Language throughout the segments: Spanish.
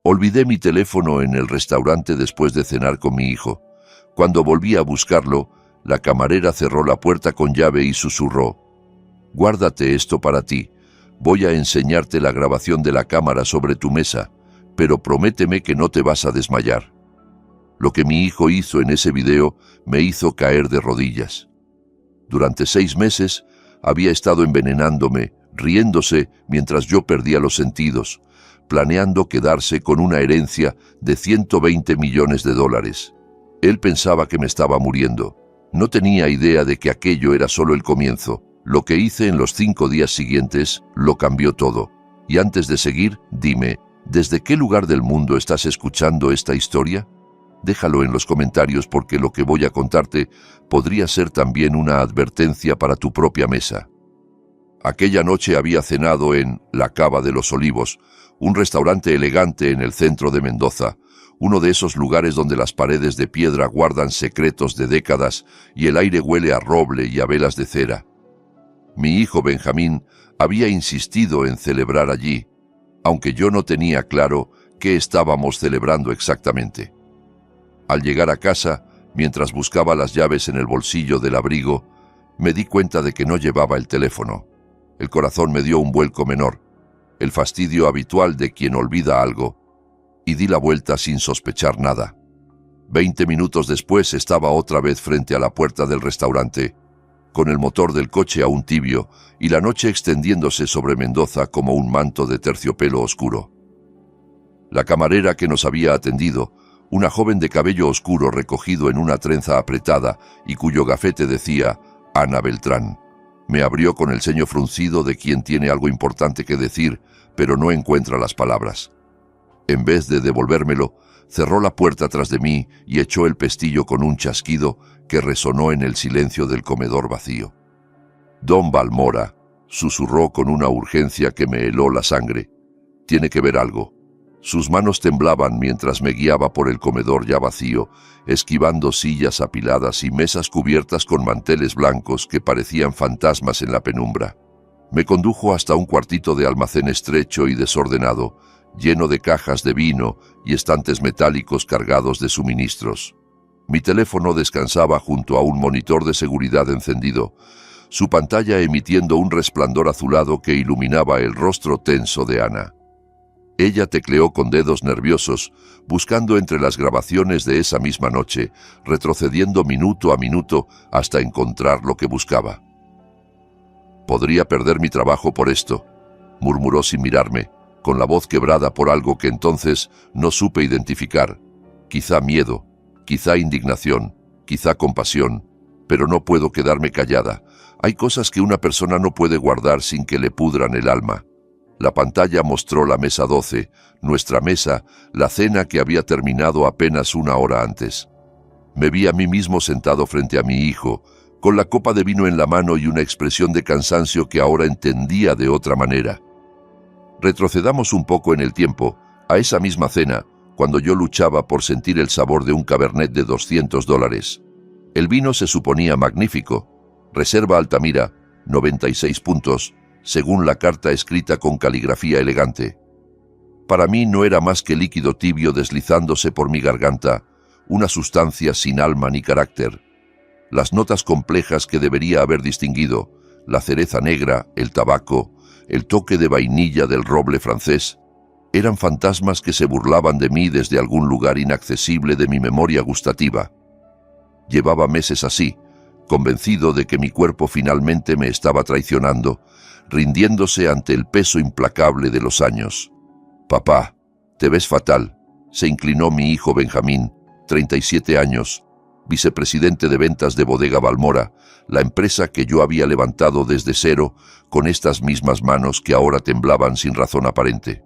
Olvidé mi teléfono en el restaurante después de cenar con mi hijo. Cuando volví a buscarlo, la camarera cerró la puerta con llave y susurró: «Guárdate esto para ti. Voy a enseñarte la grabación de la cámara sobre tu mesa, pero prométeme que no te vas a desmayar». Lo que mi hijo hizo en ese video me hizo caer de rodillas. Durante 6 meses había estado envenenándome, riéndose mientras yo perdía los sentidos, planeando quedarse con una herencia de $120 millones. Él pensaba que me estaba muriendo. No tenía idea de que aquello era solo el comienzo. Lo que hice en los 5 días siguientes lo cambió todo. Y antes de seguir, dime, ¿desde qué lugar del mundo estás escuchando esta historia? Déjalo en los comentarios porque lo que voy a contarte podría ser también una advertencia para tu propia mesa. Aquella noche había cenado en La Cava de los Olivos, un restaurante elegante en el centro de Mendoza, uno de esos lugares donde las paredes de piedra guardan secretos de décadas y el aire huele a roble y a velas de cera. Mi hijo Benjamín había insistido en celebrar allí, aunque yo no tenía claro qué estábamos celebrando exactamente. Al llegar a casa, mientras buscaba las llaves en el bolsillo del abrigo, me di cuenta de que no llevaba el teléfono. El corazón me dio un vuelco menor, el fastidio habitual de quien olvida algo, y di la vuelta sin sospechar nada. 20 minutos después estaba otra vez frente a la puerta del restaurante, con el motor del coche aún tibio y la noche extendiéndose sobre Mendoza como un manto de terciopelo oscuro. La camarera que nos había atendido, una joven de cabello oscuro recogido en una trenza apretada y cuyo gafete decía Ana Beltrán, me abrió con el ceño fruncido de quien tiene algo importante que decir, pero no encuentra las palabras. En vez de devolvérmelo, cerró la puerta tras de mí y echó el pestillo con un chasquido que resonó en el silencio del comedor vacío. «Don Balmora», susurró con una urgencia que me heló la sangre. «Tiene que ver algo». Sus manos temblaban mientras me guiaba por el comedor ya vacío, esquivando sillas apiladas y mesas cubiertas con manteles blancos que parecían fantasmas en la penumbra. Me condujo hasta un cuartito de almacén estrecho y desordenado, lleno de cajas de vino y estantes metálicos cargados de suministros. Mi teléfono descansaba junto a un monitor de seguridad encendido, su pantalla emitiendo un resplandor azulado que iluminaba el rostro tenso de Ana. Ella tecleó con dedos nerviosos, buscando entre las grabaciones de esa misma noche, retrocediendo minuto a minuto hasta encontrar lo que buscaba. «Podría perder mi trabajo por esto», murmuró sin mirarme, con la voz quebrada por algo que entonces no supe identificar. Quizá miedo, quizá indignación, quizá compasión, pero no puedo quedarme callada. Hay cosas que una persona no puede guardar sin que le pudran el alma. La pantalla mostró la mesa 12, nuestra mesa, la cena que había terminado apenas una hora antes. Me vi a mí mismo sentado frente a mi hijo, con la copa de vino en la mano y una expresión de cansancio que ahora entendía de otra manera. Retrocedamos un poco en el tiempo, a esa misma cena, cuando yo luchaba por sentir el sabor de un Cabernet de $200. El vino se suponía magnífico, Reserva Altamira, 96 puntos, según la carta escrita con caligrafía elegante. Para mí no era más que líquido tibio deslizándose por mi garganta, una sustancia sin alma ni carácter. Las notas complejas que debería haber distinguido, la cereza negra, el tabaco, el toque de vainilla del roble francés, eran fantasmas que se burlaban de mí desde algún lugar inaccesible de mi memoria gustativa. Llevaba meses así, convencido de que mi cuerpo finalmente me estaba traicionando, rindiéndose ante el peso implacable de los años. «Papá, te ves fatal», se inclinó mi hijo Benjamín, 37 años, vicepresidente de ventas de Bodega Balmora, la empresa que yo había levantado desde cero con estas mismas manos que ahora temblaban sin razón aparente.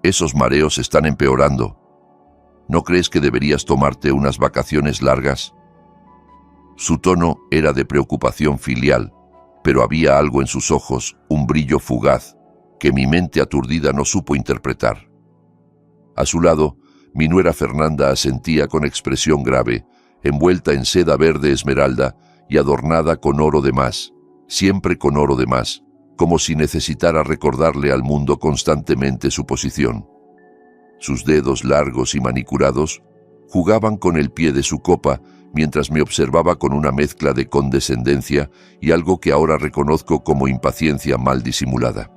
«Esos mareos están empeorando. ¿No crees que deberías tomarte unas vacaciones largas?» Su tono era de preocupación filial, pero había algo en sus ojos, un brillo fugaz, que mi mente aturdida no supo interpretar. A su lado, mi nuera Fernanda asentía con expresión grave, envuelta en seda verde esmeralda y adornada con oro de más, siempre con oro de más, como si necesitara recordarle al mundo constantemente su posición. Sus dedos largos y manicurados jugaban con el pie de su copa mientras me observaba con una mezcla de condescendencia y algo que ahora reconozco como impaciencia mal disimulada.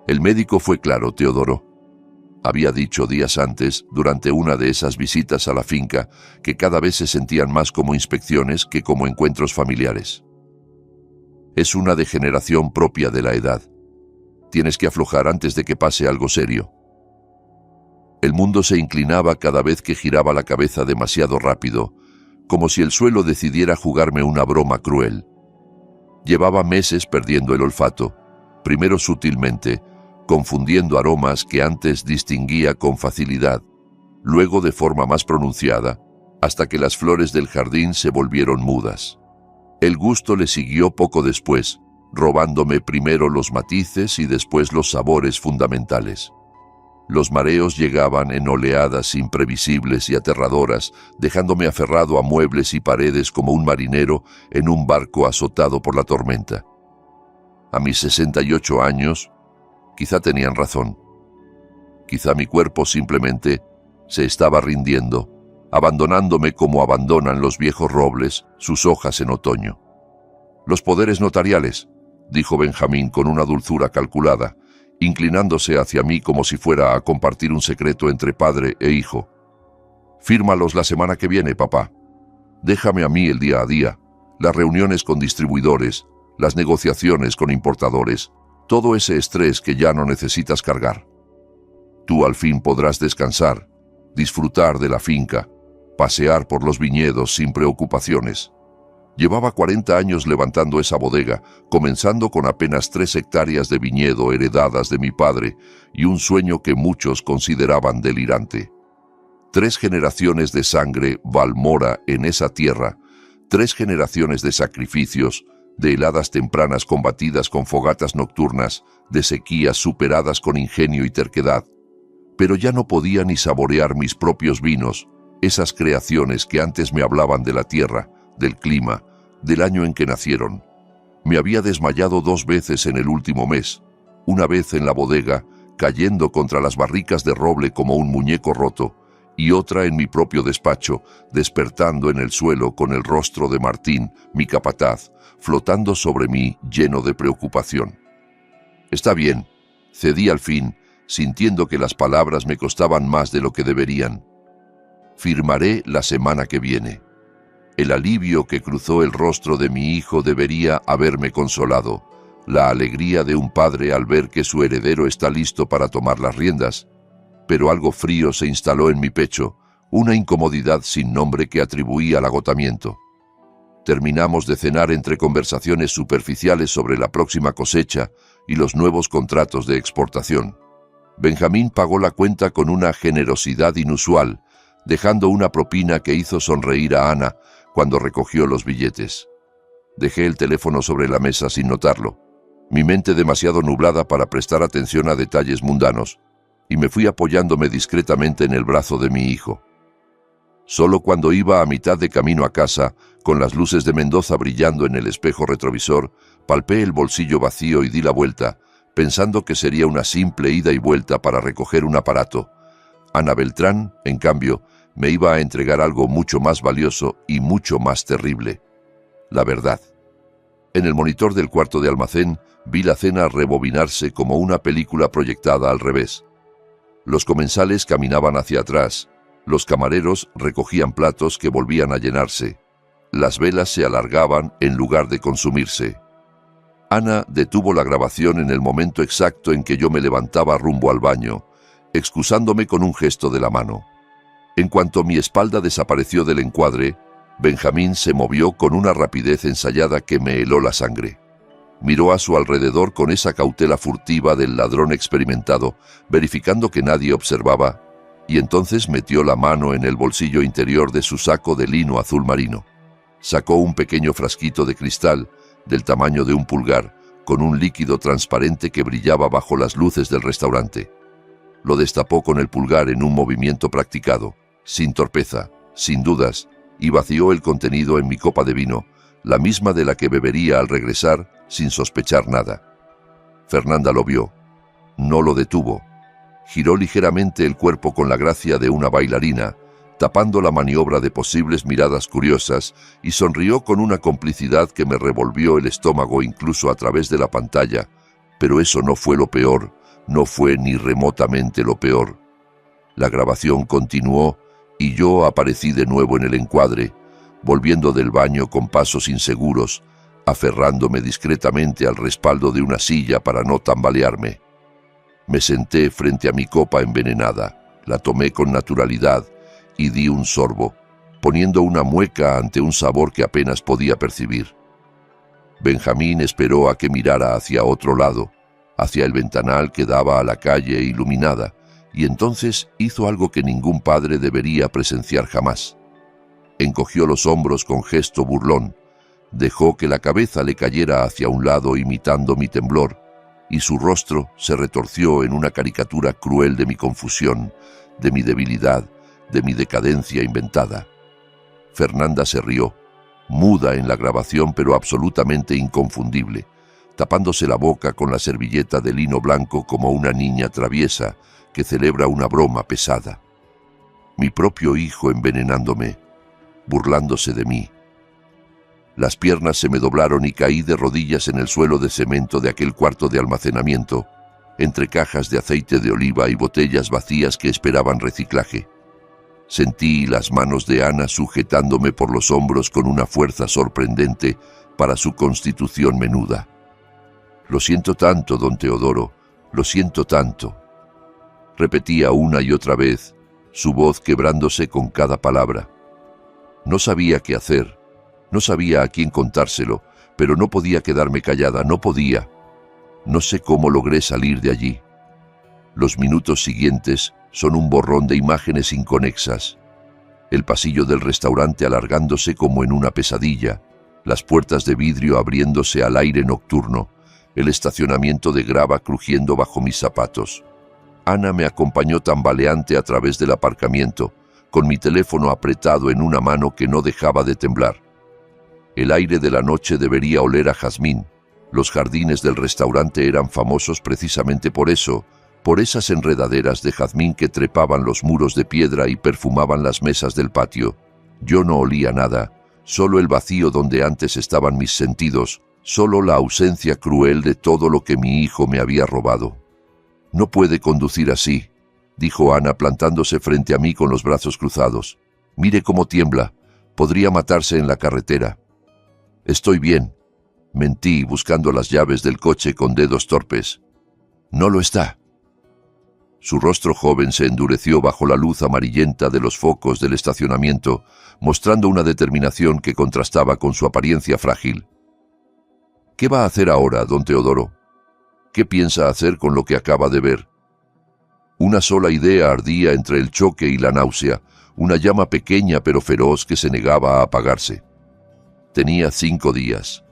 El médico fue claro, Teodoro. Había dicho días antes, durante una de esas visitas a la finca, que cada vez se sentían más como inspecciones que como encuentros familiares. Es una degeneración propia de la edad. Tienes que aflojar antes de que pase algo serio. El mundo se inclinaba cada vez que giraba la cabeza demasiado rápido, como si el suelo decidiera jugarme una broma cruel. Llevaba meses perdiendo el olfato, primero sutilmente, confundiendo aromas que antes distinguía con facilidad, luego de forma más pronunciada, hasta que las flores del jardín se volvieron mudas. El gusto le siguió poco después, robándome primero los matices y después los sabores fundamentales. Los mareos llegaban en oleadas imprevisibles y aterradoras, dejándome aferrado a muebles y paredes como un marinero en un barco azotado por la tormenta. A mis 68 años, quizá tenían razón. Quizá mi cuerpo simplemente se estaba rindiendo, abandonándome como abandonan los viejos robles sus hojas en otoño. «Los poderes notariales», dijo Benjamín con una dulzura calculada, inclinándose hacia mí como si fuera a compartir un secreto entre padre e hijo. «Fírmalos la semana que viene, papá. Déjame a mí el día a día, las reuniones con distribuidores, las negociaciones con importadores, todo ese estrés que ya no necesitas cargar. Tú al fin podrás descansar, disfrutar de la finca, pasear por los viñedos sin preocupaciones». Llevaba 40 años levantando esa bodega, comenzando con apenas 3 hectáreas de viñedo heredadas de mi padre y un sueño que muchos consideraban delirante. 3 generaciones de sangre Valmora en esa tierra, 3 generaciones de sacrificios, de heladas tempranas combatidas con fogatas nocturnas, de sequías superadas con ingenio y terquedad. Pero ya no podía ni saborear mis propios vinos, esas creaciones que antes me hablaban de la tierra, del clima, del año en que nacieron. Me había desmayado 2 veces en el último mes, una vez en la bodega, cayendo contra las barricas de roble como un muñeco roto, y otra en mi propio despacho, despertando en el suelo con el rostro de Martín, mi capataz, flotando sobre mí lleno de preocupación. «Está bien», cedí al fin, sintiendo que las palabras me costaban más de lo que deberían. «Firmaré la semana que viene». El alivio que cruzó el rostro de mi hijo debería haberme consolado, la alegría de un padre al ver que su heredero está listo para tomar las riendas. Pero algo frío se instaló en mi pecho, una incomodidad sin nombre que atribuí al agotamiento. Terminamos de cenar entre conversaciones superficiales sobre la próxima cosecha y los nuevos contratos de exportación. Benjamín pagó la cuenta con una generosidad inusual, dejando una propina que hizo sonreír a Ana cuando recogió los billetes. Dejé el teléfono sobre la mesa sin notarlo, mi mente demasiado nublada para prestar atención a detalles mundanos, y me fui apoyándome discretamente en el brazo de mi hijo. Solo cuando iba a mitad de camino a casa, con las luces de Mendoza brillando en el espejo retrovisor, palpé el bolsillo vacío y di la vuelta, pensando que sería una simple ida y vuelta para recoger un aparato. Ana Beltrán, en cambio, me iba a entregar algo mucho más valioso y mucho más terrible: la verdad. En el monitor del cuarto de almacén vi la cena rebobinarse como una película proyectada al revés. Los comensales caminaban hacia atrás, los camareros recogían platos que volvían a llenarse, las velas se alargaban en lugar de consumirse. Ana detuvo la grabación en el momento exacto en que yo me levantaba rumbo al baño, excusándome con un gesto de la mano. En cuanto mi espalda desapareció del encuadre, Benjamín se movió con una rapidez ensayada que me heló la sangre. Miró a su alrededor con esa cautela furtiva del ladrón experimentado, verificando que nadie observaba, y entonces metió la mano en el bolsillo interior de su saco de lino azul marino. Sacó un pequeño frasquito de cristal, del tamaño de un pulgar, con un líquido transparente que brillaba bajo las luces del restaurante. Lo destapó con el pulgar en un movimiento practicado, sin torpeza, sin dudas, y vació el contenido en mi copa de vino, la misma de la que bebería al regresar, sin sospechar nada. Fernanda lo vio. No lo detuvo. Giró ligeramente el cuerpo con la gracia de una bailarina, tapando la maniobra de posibles miradas curiosas, y sonrió con una complicidad que me revolvió el estómago incluso a través de la pantalla. Pero eso no fue lo peor, no fue ni remotamente lo peor. La grabación continuó y yo aparecí de nuevo en el encuadre, volviendo del baño con pasos inseguros, aferrándome discretamente al respaldo de una silla para no tambalearme. Me senté frente a mi copa envenenada, la tomé con naturalidad y di un sorbo, poniendo una mueca ante un sabor que apenas podía percibir. Benjamín esperó a que mirara hacia otro lado, hacia el ventanal que daba a la calle iluminada, y entonces hizo algo que ningún padre debería presenciar jamás. Encogió los hombros con gesto burlón, dejó que la cabeza le cayera hacia un lado imitando mi temblor, y su rostro se retorció en una caricatura cruel de mi confusión, de mi debilidad, de mi decadencia inventada. Fernanda se rió, muda en la grabación pero absolutamente inconfundible, tapándose la boca con la servilleta de lino blanco como una niña traviesa que celebra una broma pesada. Mi propio hijo envenenándome, burlándose de mí. Las piernas se me doblaron y caí de rodillas en el suelo de cemento de aquel cuarto de almacenamiento, entre cajas de aceite de oliva y botellas vacías que esperaban reciclaje. Sentí las manos de Ana sujetándome por los hombros con una fuerza sorprendente para su constitución menuda. «Lo siento tanto, don Teodoro, lo siento tanto», repetía una y otra vez, su voz quebrándose con cada palabra. No sabía qué hacer, no sabía a quién contárselo, pero no podía quedarme callada, no podía. No sé cómo logré salir de allí. Los minutos siguientes son un borrón de imágenes inconexas. El pasillo del restaurante alargándose como en una pesadilla, las puertas de vidrio abriéndose al aire nocturno, el estacionamiento de grava crujiendo bajo mis zapatos. Ana me acompañó tambaleante a través del aparcamiento, con mi teléfono apretado en una mano que no dejaba de temblar. El aire de la noche debería oler a jazmín. Los jardines del restaurante eran famosos precisamente por eso, por esas enredaderas de jazmín que trepaban los muros de piedra y perfumaban las mesas del patio. Yo no olía nada, solo el vacío donde antes estaban mis sentidos, solo la ausencia cruel de todo lo que mi hijo me había robado. «No puede conducir así», dijo Ana plantándose frente a mí con los brazos cruzados. «Mire cómo tiembla, podría matarse en la carretera». «Estoy bien», mentí buscando las llaves del coche con dedos torpes. «No lo está». Su rostro joven se endureció bajo la luz amarillenta de los focos del estacionamiento, mostrando una determinación que contrastaba con su apariencia frágil. «¿Qué va a hacer ahora, don Teodoro? ¿Qué piensa hacer con lo que acaba de ver?» Una sola idea ardía entre el choque y la náusea, una llama pequeña pero feroz que se negaba a apagarse. Tenía 5 días.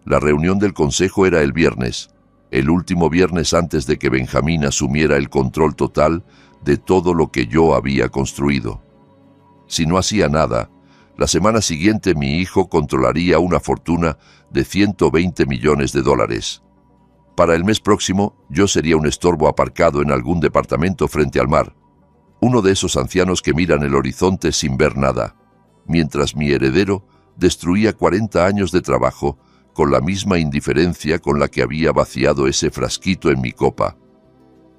La reunión del consejo era el viernes, el último viernes antes de que Benjamín asumiera el control total de todo lo que yo había construido. Si no hacía nada, la semana siguiente mi hijo controlaría una fortuna de $120 millones. Para el mes próximo, yo sería un estorbo aparcado en algún departamento frente al mar, uno de esos ancianos que miran el horizonte sin ver nada, mientras mi heredero destruía 40 años de trabajo con la misma indiferencia con la que había vaciado ese frasquito en mi copa.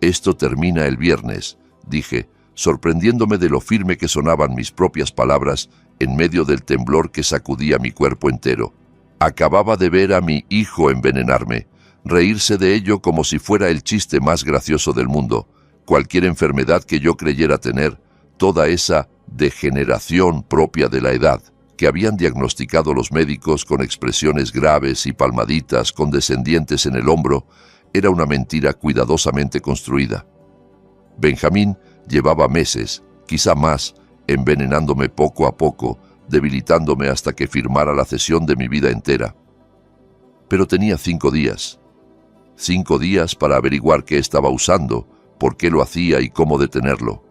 «Esto termina el viernes», dije, sorprendiéndome de lo firme que sonaban mis propias palabras en medio del temblor que sacudía mi cuerpo entero. Acababa de ver a mi hijo envenenarme, reírse de ello como si fuera el chiste más gracioso del mundo, cualquier enfermedad que yo creyera tener, toda esa degeneración propia de la edad, que habían diagnosticado los médicos con expresiones graves y palmaditas condescendientes en el hombro, era una mentira cuidadosamente construida. Benjamín llevaba meses, quizá más, envenenándome poco a poco, debilitándome hasta que firmara la cesión de mi vida entera. Pero tenía 5 días. 5 días para averiguar qué estaba usando, por qué lo hacía y cómo detenerlo.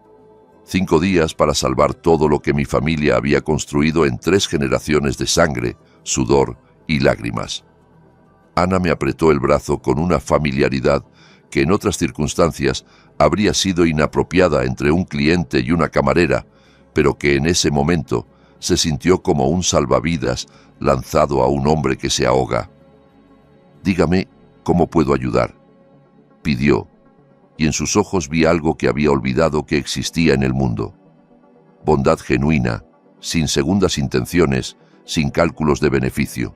5 días para salvar todo lo que mi familia había construido en 3 generaciones de sangre, sudor y lágrimas. Ana me apretó el brazo con una familiaridad que en otras circunstancias habría sido inapropiada entre un cliente y una camarera, pero que en ese momento se sintió como un salvavidas lanzado a un hombre que se ahoga. «Dígame, ¿cómo puedo ayudar?», pidió, y en sus ojos vi algo que había olvidado que existía en el mundo. Bondad genuina, sin segundas intenciones, sin cálculos de beneficio.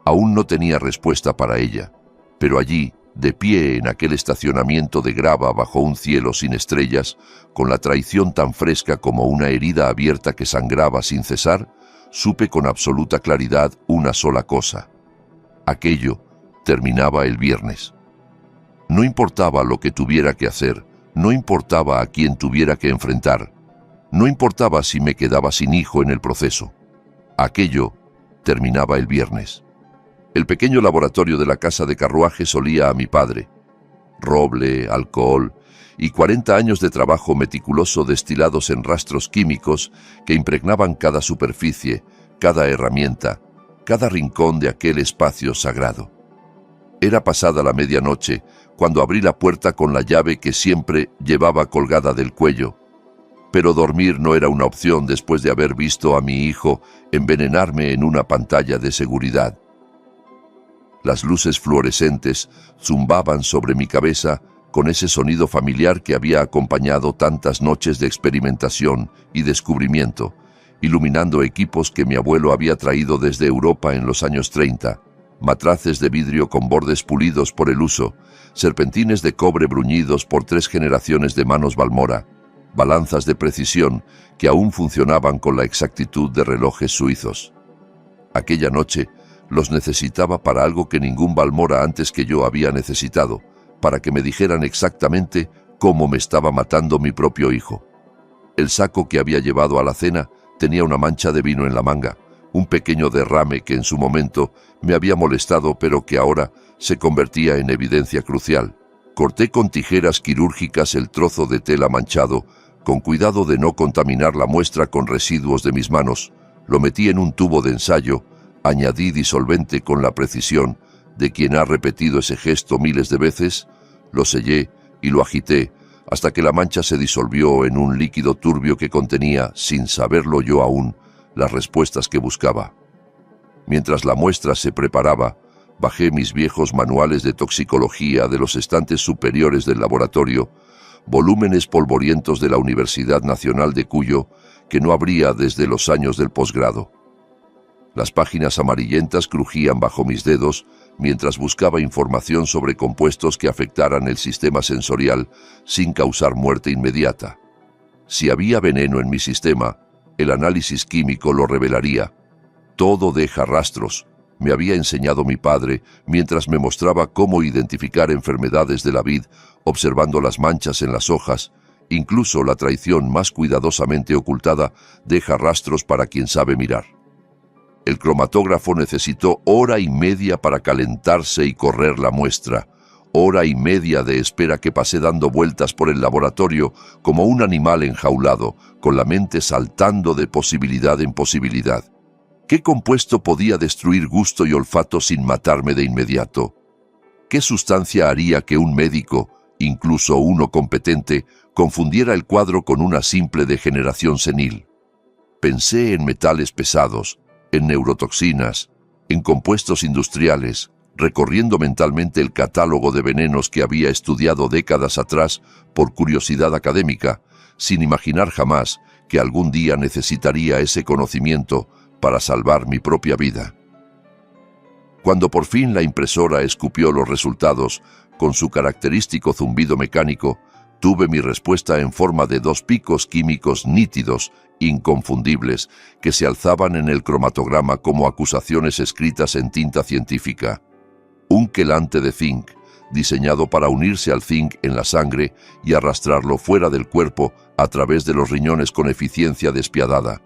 Aún no tenía respuesta para ella, pero allí, de pie en aquel estacionamiento de grava bajo un cielo sin estrellas, con la traición tan fresca como una herida abierta que sangraba sin cesar, supe con absoluta claridad una sola cosa. Aquello terminaba el viernes. No importaba lo que tuviera que hacer, no importaba a quién tuviera que enfrentar, no importaba si me quedaba sin hijo en el proceso. Aquello terminaba el viernes. El pequeño laboratorio de la casa de carruajes olía a mi padre. Roble, alcohol y 40 años de trabajo meticuloso destilados en rastros químicos que impregnaban cada superficie, cada herramienta, cada rincón de aquel espacio sagrado. Era pasada la medianoche cuando abrí la puerta con la llave que siempre llevaba colgada del cuello. Pero dormir no era una opción después de haber visto a mi hijo envenenarme en una pantalla de seguridad. Las luces fluorescentes zumbaban sobre mi cabeza con ese sonido familiar que había acompañado tantas noches de experimentación y descubrimiento, iluminando equipos que mi abuelo había traído desde Europa en los años 30, matraces de vidrio con bordes pulidos por el uso, serpentines de cobre bruñidos por 3 generaciones de manos Balmora, balanzas de precisión que aún funcionaban con la exactitud de relojes suizos. Aquella noche los necesitaba para algo que ningún Balmora antes que yo había necesitado, para que me dijeran exactamente cómo me estaba matando mi propio hijo. El saco que había llevado a la cena tenía una mancha de vino en la manga, un pequeño derrame que en su momento me había molestado pero que ahora se convertía en evidencia crucial. Corté con tijeras quirúrgicas el trozo de tela manchado, con cuidado de no contaminar la muestra con residuos de mis manos. Lo metí en un tubo de ensayo, añadí disolvente con la precisión de quien ha repetido ese gesto miles de veces, lo sellé y lo agité hasta que la mancha se disolvió en un líquido turbio que contenía, sin saberlo yo aún, las respuestas que buscaba. Mientras la muestra se preparaba, bajé mis viejos manuales de toxicología de los estantes superiores del laboratorio, volúmenes polvorientos de la Universidad Nacional de Cuyo que no abría desde los años del posgrado. Las páginas amarillentas crujían bajo mis dedos mientras buscaba información sobre compuestos que afectaran el sistema sensorial sin causar muerte inmediata. Si había veneno en mi sistema, el análisis químico lo revelaría. Todo deja rastros, me había enseñado mi padre mientras me mostraba cómo identificar enfermedades de la vid observando las manchas en las hojas. Incluso la traición más cuidadosamente ocultada deja rastros para quien sabe mirar. El cromatógrafo necesitó 1 hora y media para calentarse y correr la muestra, 1 hora y media de espera que pasé dando vueltas por el laboratorio como un animal enjaulado, con la mente saltando de posibilidad en posibilidad. ¿Qué compuesto podía destruir gusto y olfato sin matarme de inmediato? ¿Qué sustancia haría que un médico, incluso uno competente, confundiera el cuadro con una simple degeneración senil? Pensé en metales pesados, en neurotoxinas, en compuestos industriales, recorriendo mentalmente el catálogo de venenos que había estudiado décadas atrás por curiosidad académica, sin imaginar jamás que algún día necesitaría ese conocimiento para salvar mi propia vida. Cuando por fin la impresora escupió los resultados con su característico zumbido mecánico, tuve mi respuesta en forma de 2 picos químicos nítidos, inconfundibles, que se alzaban en el cromatograma como acusaciones escritas en tinta científica. Un quelante de zinc, diseñado para unirse al zinc en la sangre y arrastrarlo fuera del cuerpo a través de los riñones con eficiencia despiadada.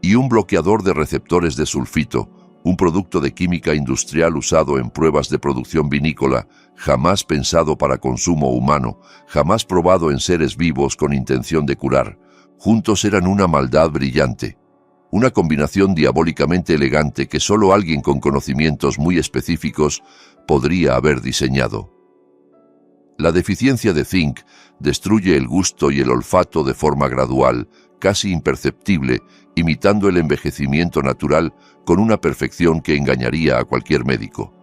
Y un bloqueador de receptores de sulfito, un producto de química industrial usado en pruebas de producción vinícola, jamás pensado para consumo humano, jamás probado en seres vivos con intención de curar. Juntos eran una maldad brillante, una combinación diabólicamente elegante que solo alguien con conocimientos muy específicos podría haber diseñado. La deficiencia de zinc destruye el gusto y el olfato de forma gradual, casi imperceptible, imitando el envejecimiento natural con una perfección que engañaría a cualquier médico.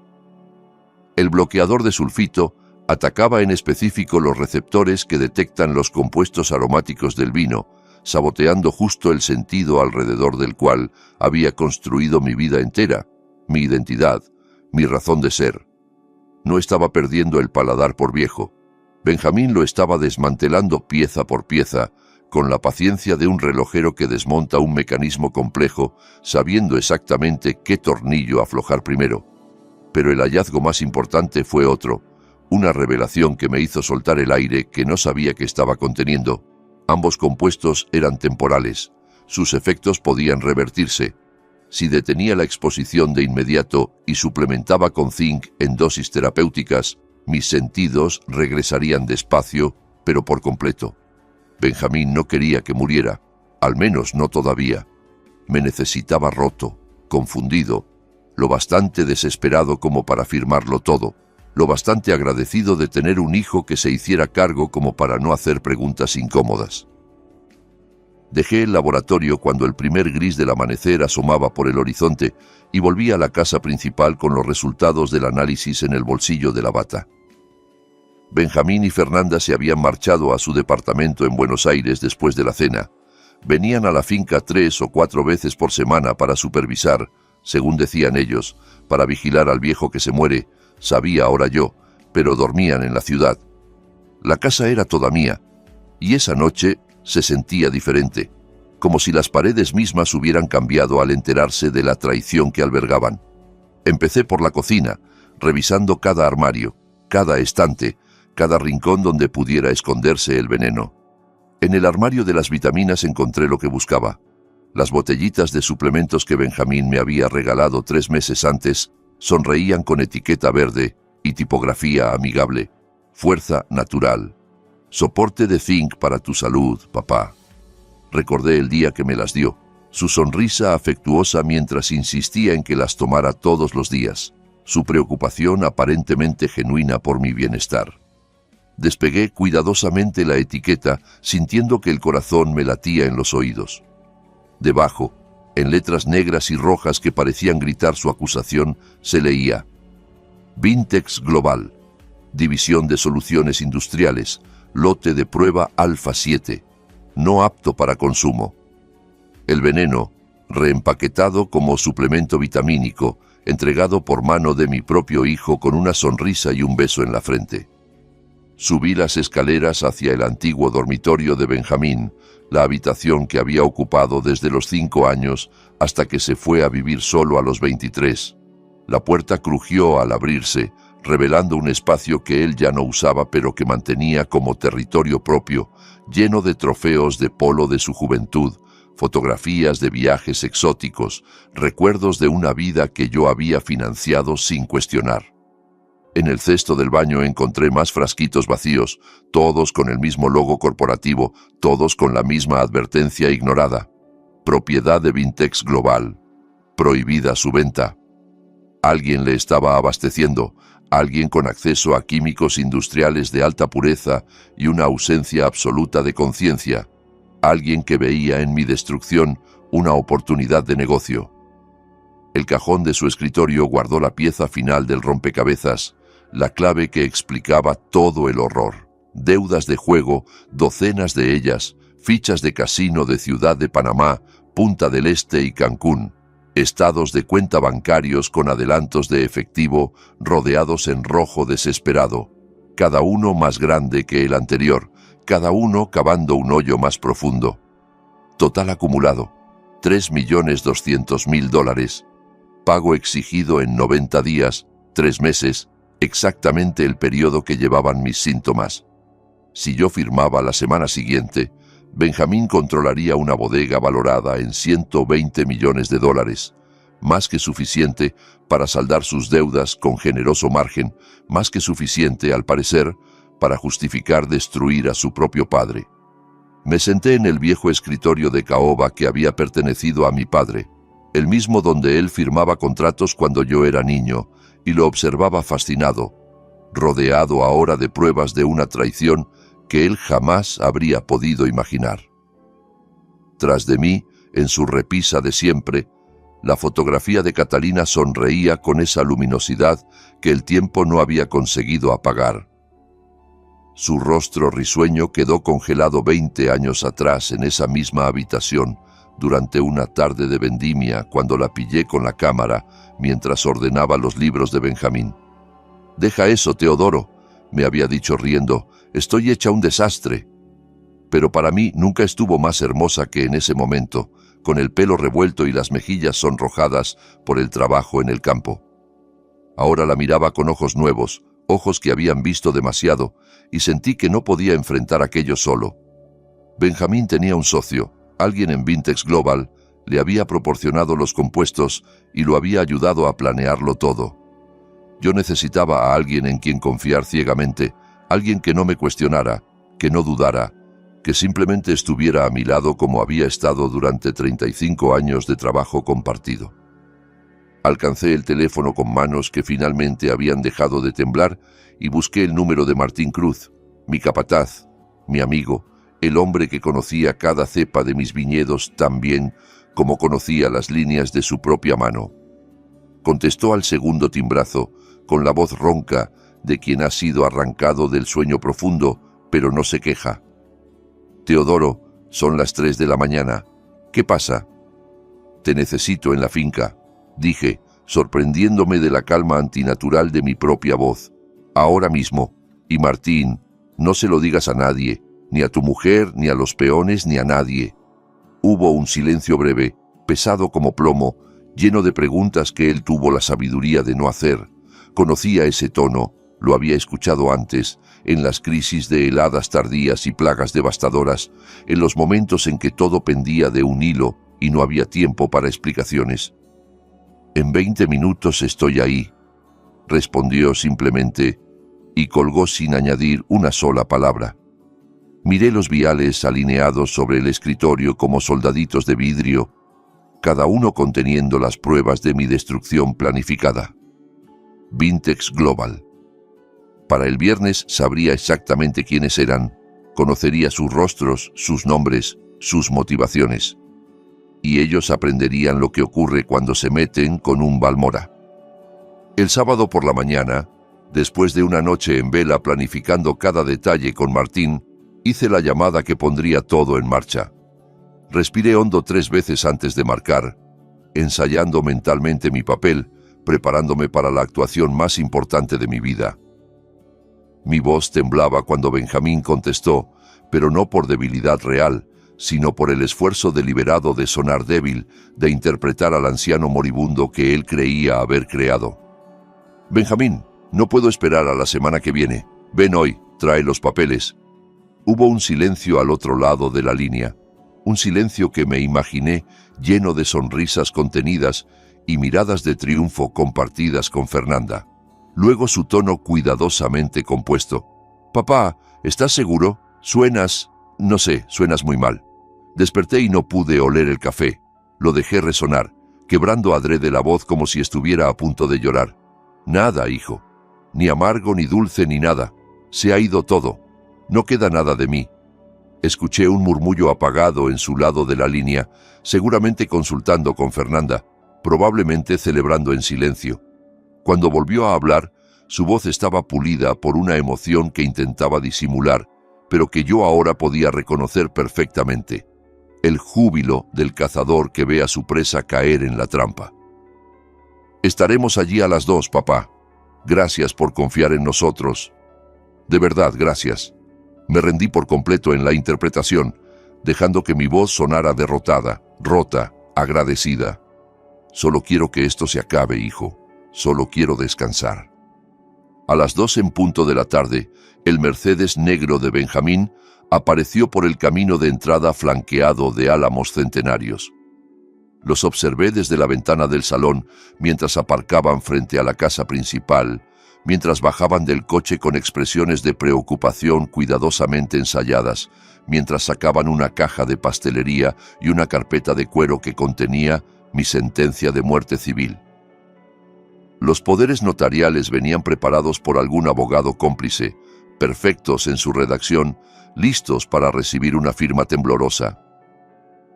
El bloqueador de sulfito atacaba en específico los receptores que detectan los compuestos aromáticos del vino, saboteando justo el sentido alrededor del cual había construido mi vida entera, mi identidad, mi razón de ser. No estaba perdiendo el paladar por viejo. Benjamín lo estaba desmantelando pieza por pieza, con la paciencia de un relojero que desmonta un mecanismo complejo, sabiendo exactamente qué tornillo aflojar primero. Pero el hallazgo más importante fue otro, una revelación que me hizo soltar el aire que no sabía que estaba conteniendo. Ambos compuestos eran temporales, sus efectos podían revertirse. Si detenía la exposición de inmediato y suplementaba con zinc en dosis terapéuticas, mis sentidos regresarían despacio, pero por completo. Benjamín no quería que muriera, al menos no todavía. Me necesitaba roto, confundido, lo bastante desesperado como para firmarlo todo, lo bastante agradecido de tener un hijo que se hiciera cargo como para no hacer preguntas incómodas. Dejé el laboratorio cuando el primer gris del amanecer asomaba por el horizonte y volví a la casa principal con los resultados del análisis en el bolsillo de la bata. Benjamín y Fernanda se habían marchado a su departamento en Buenos Aires después de la cena. Venían a la finca 3 o 4 veces por semana para supervisar, según decían ellos, para vigilar al viejo que se muere, sabía ahora yo, pero dormían en la ciudad. La casa era toda mía, y esa noche se sentía diferente, como si las paredes mismas hubieran cambiado al enterarse de la traición que albergaban. Empecé por la cocina, revisando cada armario, cada estante, cada rincón donde pudiera esconderse el veneno. En el armario de las vitaminas encontré lo que buscaba. Las botellitas de suplementos que Benjamín me había regalado 3 meses antes sonreían con etiqueta verde y tipografía amigable. Fuerza natural. Soporte de zinc para tu salud, papá. Recordé el día que me las dio, su sonrisa afectuosa mientras insistía en que las tomara todos los días, su preocupación aparentemente genuina por mi bienestar. Despegué cuidadosamente la etiqueta, sintiendo que el corazón me latía en los oídos. Debajo, en letras negras y rojas que parecían gritar su acusación, se leía: Vintex Global, División de Soluciones Industriales, lote de prueba Alfa 7, no apto para consumo. El veneno, reempaquetado como suplemento vitamínico, entregado por mano de mi propio hijo con una sonrisa y un beso en la frente. Subí las escaleras hacia el antiguo dormitorio de Benjamín, la habitación que había ocupado desde los 5 años hasta que se fue a vivir solo a los 23. La puerta crujió al abrirse, revelando un espacio que él ya no usaba pero que mantenía como territorio propio, lleno de trofeos de polo de su juventud, fotografías de viajes exóticos, recuerdos de una vida que yo había financiado sin cuestionar. En el cesto del baño encontré más frasquitos vacíos, todos con el mismo logo corporativo, todos con la misma advertencia ignorada. Propiedad de Vintex Global. Prohibida su venta. Alguien le estaba abasteciendo, alguien con acceso a químicos industriales de alta pureza y una ausencia absoluta de conciencia, alguien que veía en mi destrucción una oportunidad de negocio. El cajón de su escritorio guardó la pieza final del rompecabezas, la clave que explicaba todo el horror. Deudas de juego, docenas de ellas, fichas de casino de Ciudad de Panamá, Punta del Este y Cancún, estados de cuenta bancarios con adelantos de efectivo rodeados en rojo desesperado, cada uno más grande que el anterior, cada uno cavando un hoyo más profundo. Total acumulado, $3.200.000. Pago exigido en 90 días, 3 meses, exactamente el periodo que llevaban mis síntomas. Si yo firmaba la semana siguiente, Benjamín controlaría una bodega valorada en $120 millones, más que suficiente para saldar sus deudas con generoso margen, más que suficiente, al parecer, para justificar destruir a su propio padre. Me senté en el viejo escritorio de caoba que había pertenecido a mi padre, el mismo donde él firmaba contratos cuando yo era niño, y lo observaba fascinado. rodeado ahora de pruebas de una traición que él jamás habría podido imaginar. Tras de mí, en su repisa de siempre, la fotografía de Catalina sonreía con esa luminosidad que el tiempo no había conseguido apagar. Su rostro risueño quedó congelado 20 años atrás en esa misma habitación, durante una tarde de vendimia, cuando la pillé con la cámara mientras ordenaba los libros de Benjamín. «Deja eso, Teodoro», me había dicho riendo, «estoy hecha un desastre». Pero para mí nunca estuvo más hermosa que en ese momento, con el pelo revuelto y las mejillas sonrojadas por el trabajo en el campo. Ahora la miraba con ojos nuevos, ojos que habían visto demasiado, y sentí que no podía enfrentar aquello solo. Benjamín tenía un socio, alguien en Vintex Global, le había proporcionado los compuestos y lo había ayudado a planearlo todo. Yo necesitaba a alguien en quien confiar ciegamente, alguien que no me cuestionara, que no dudara, que simplemente estuviera a mi lado como había estado durante 35 años de trabajo compartido. Alcancé el teléfono con manos que finalmente habían dejado de temblar y busqué el número de Martín Cruz, mi capataz, mi amigo, el hombre que conocía cada cepa de mis viñedos tan bien como conocía las líneas de su propia mano. Contestó al segundo timbrazo, con la voz ronca de quien ha sido arrancado del sueño profundo, pero no se queja. «Teodoro, son las 3 de la mañana. ¿Qué pasa?» «Te necesito en la finca», dije, sorprendiéndome de la calma antinatural de mi propia voz. «Ahora mismo. Y Martín, no se lo digas a nadie, ni a tu mujer, ni a los peones, ni a nadie». Hubo un silencio breve, pesado como plomo, lleno de preguntas que él tuvo la sabiduría de no hacer. Conocía ese tono, lo había escuchado antes, en las crisis de heladas tardías y plagas devastadoras, en los momentos en que todo pendía de un hilo y no había tiempo para explicaciones. «En 20 minutos estoy ahí», respondió simplemente, y colgó sin añadir una sola palabra. Miré los viales alineados sobre el escritorio como soldaditos de vidrio, cada uno conteniendo las pruebas de mi destrucción planificada. Vintex Global. Para el viernes sabría exactamente quiénes eran, conocería sus rostros, sus nombres, sus motivaciones. Y ellos aprenderían lo que ocurre cuando se meten con un Balmora. El sábado por la mañana, después de una noche en vela planificando cada detalle con Martín, hice la llamada que pondría todo en marcha. Respiré hondo 3 veces antes de marcar, ensayando mentalmente mi papel, preparándome para la actuación más importante de mi vida. Mi voz temblaba cuando Benjamín contestó, pero no por debilidad real, sino por el esfuerzo deliberado de sonar débil, de interpretar al anciano moribundo que él creía haber creado. «Benjamín, no puedo esperar a la semana que viene. Ven hoy, trae los papeles». Hubo un silencio al otro lado de la línea, un silencio que me imaginé lleno de sonrisas contenidas y miradas de triunfo compartidas con Fernanda. Luego su tono cuidadosamente compuesto. «Papá, ¿estás seguro? Suenas... no sé, suenas muy mal». Desperté y no pude oler el café. Lo dejé resonar, quebrando adrede la voz como si estuviera a punto de llorar. «Nada, hijo. Ni amargo, ni dulce, ni nada. Se ha ido todo. No queda nada de mí». Escuché un murmullo apagado en su lado de la línea, seguramente consultando con Fernanda, probablemente celebrando en silencio. Cuando volvió a hablar, su voz estaba pulida por una emoción que intentaba disimular, pero que yo ahora podía reconocer perfectamente. El júbilo del cazador que ve a su presa caer en la trampa. «Estaremos allí a las 2, papá. Gracias por confiar en nosotros. De verdad, gracias». Me rendí por completo en la interpretación, dejando que mi voz sonara derrotada, rota, agradecida. «Solo quiero que esto se acabe, hijo. Solo quiero descansar». A las 2 en punto de la tarde, el Mercedes negro de Benjamín apareció por el camino de entrada flanqueado de álamos centenarios. Los observé desde la ventana del salón mientras aparcaban frente a la casa principal, mientras bajaban del coche con expresiones de preocupación cuidadosamente ensayadas, mientras sacaban una caja de pastelería y una carpeta de cuero que contenía mi sentencia de muerte civil. Los poderes notariales venían preparados por algún abogado cómplice, perfectos en su redacción, listos para recibir una firma temblorosa.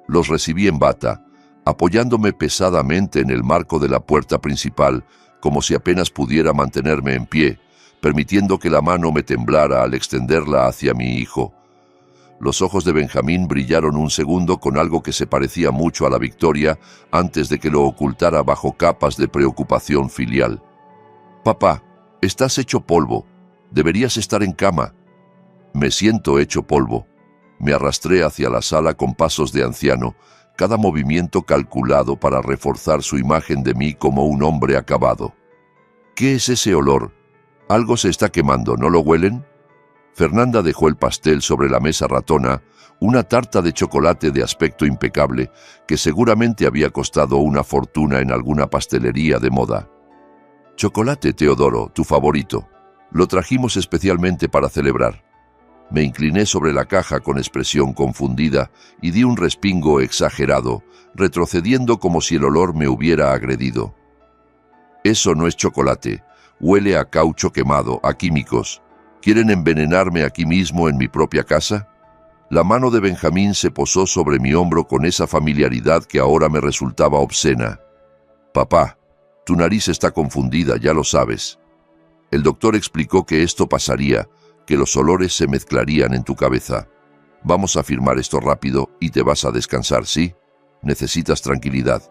Los recibí en bata, apoyándome pesadamente en el marco de la puerta principal, como si apenas pudiera mantenerme en pie, permitiendo que la mano me temblara al extenderla hacia mi hijo. Los ojos de Benjamín brillaron un segundo con algo que se parecía mucho a la victoria antes de que lo ocultara bajo capas de preocupación filial. «Papá, estás hecho polvo. Deberías estar en cama». «Me siento hecho polvo». Me arrastré hacia la sala con pasos de anciano, cada movimiento calculado para reforzar su imagen de mí como un hombre acabado. «¿Qué es ese olor? Algo se está quemando, ¿no lo huelen?» Fernanda dejó el pastel sobre la mesa ratona, una tarta de chocolate de aspecto impecable que seguramente había costado una fortuna en alguna pastelería de moda. «Chocolate, Teodoro, tu favorito. Lo trajimos especialmente para celebrar». Me incliné sobre la caja con expresión confundida y di un respingo exagerado, retrocediendo como si el olor me hubiera agredido. «Eso no es chocolate. Huele a caucho quemado, a químicos. ¿Quieren envenenarme aquí mismo en mi propia casa?» La mano de Benjamín se posó sobre mi hombro con esa familiaridad que ahora me resultaba obscena. «Papá, tu nariz está confundida, ya lo sabes. El doctor explicó que esto pasaría, que los olores se mezclarían en tu cabeza. Vamos a firmar esto rápido y te vas a descansar, ¿sí? Necesitas tranquilidad».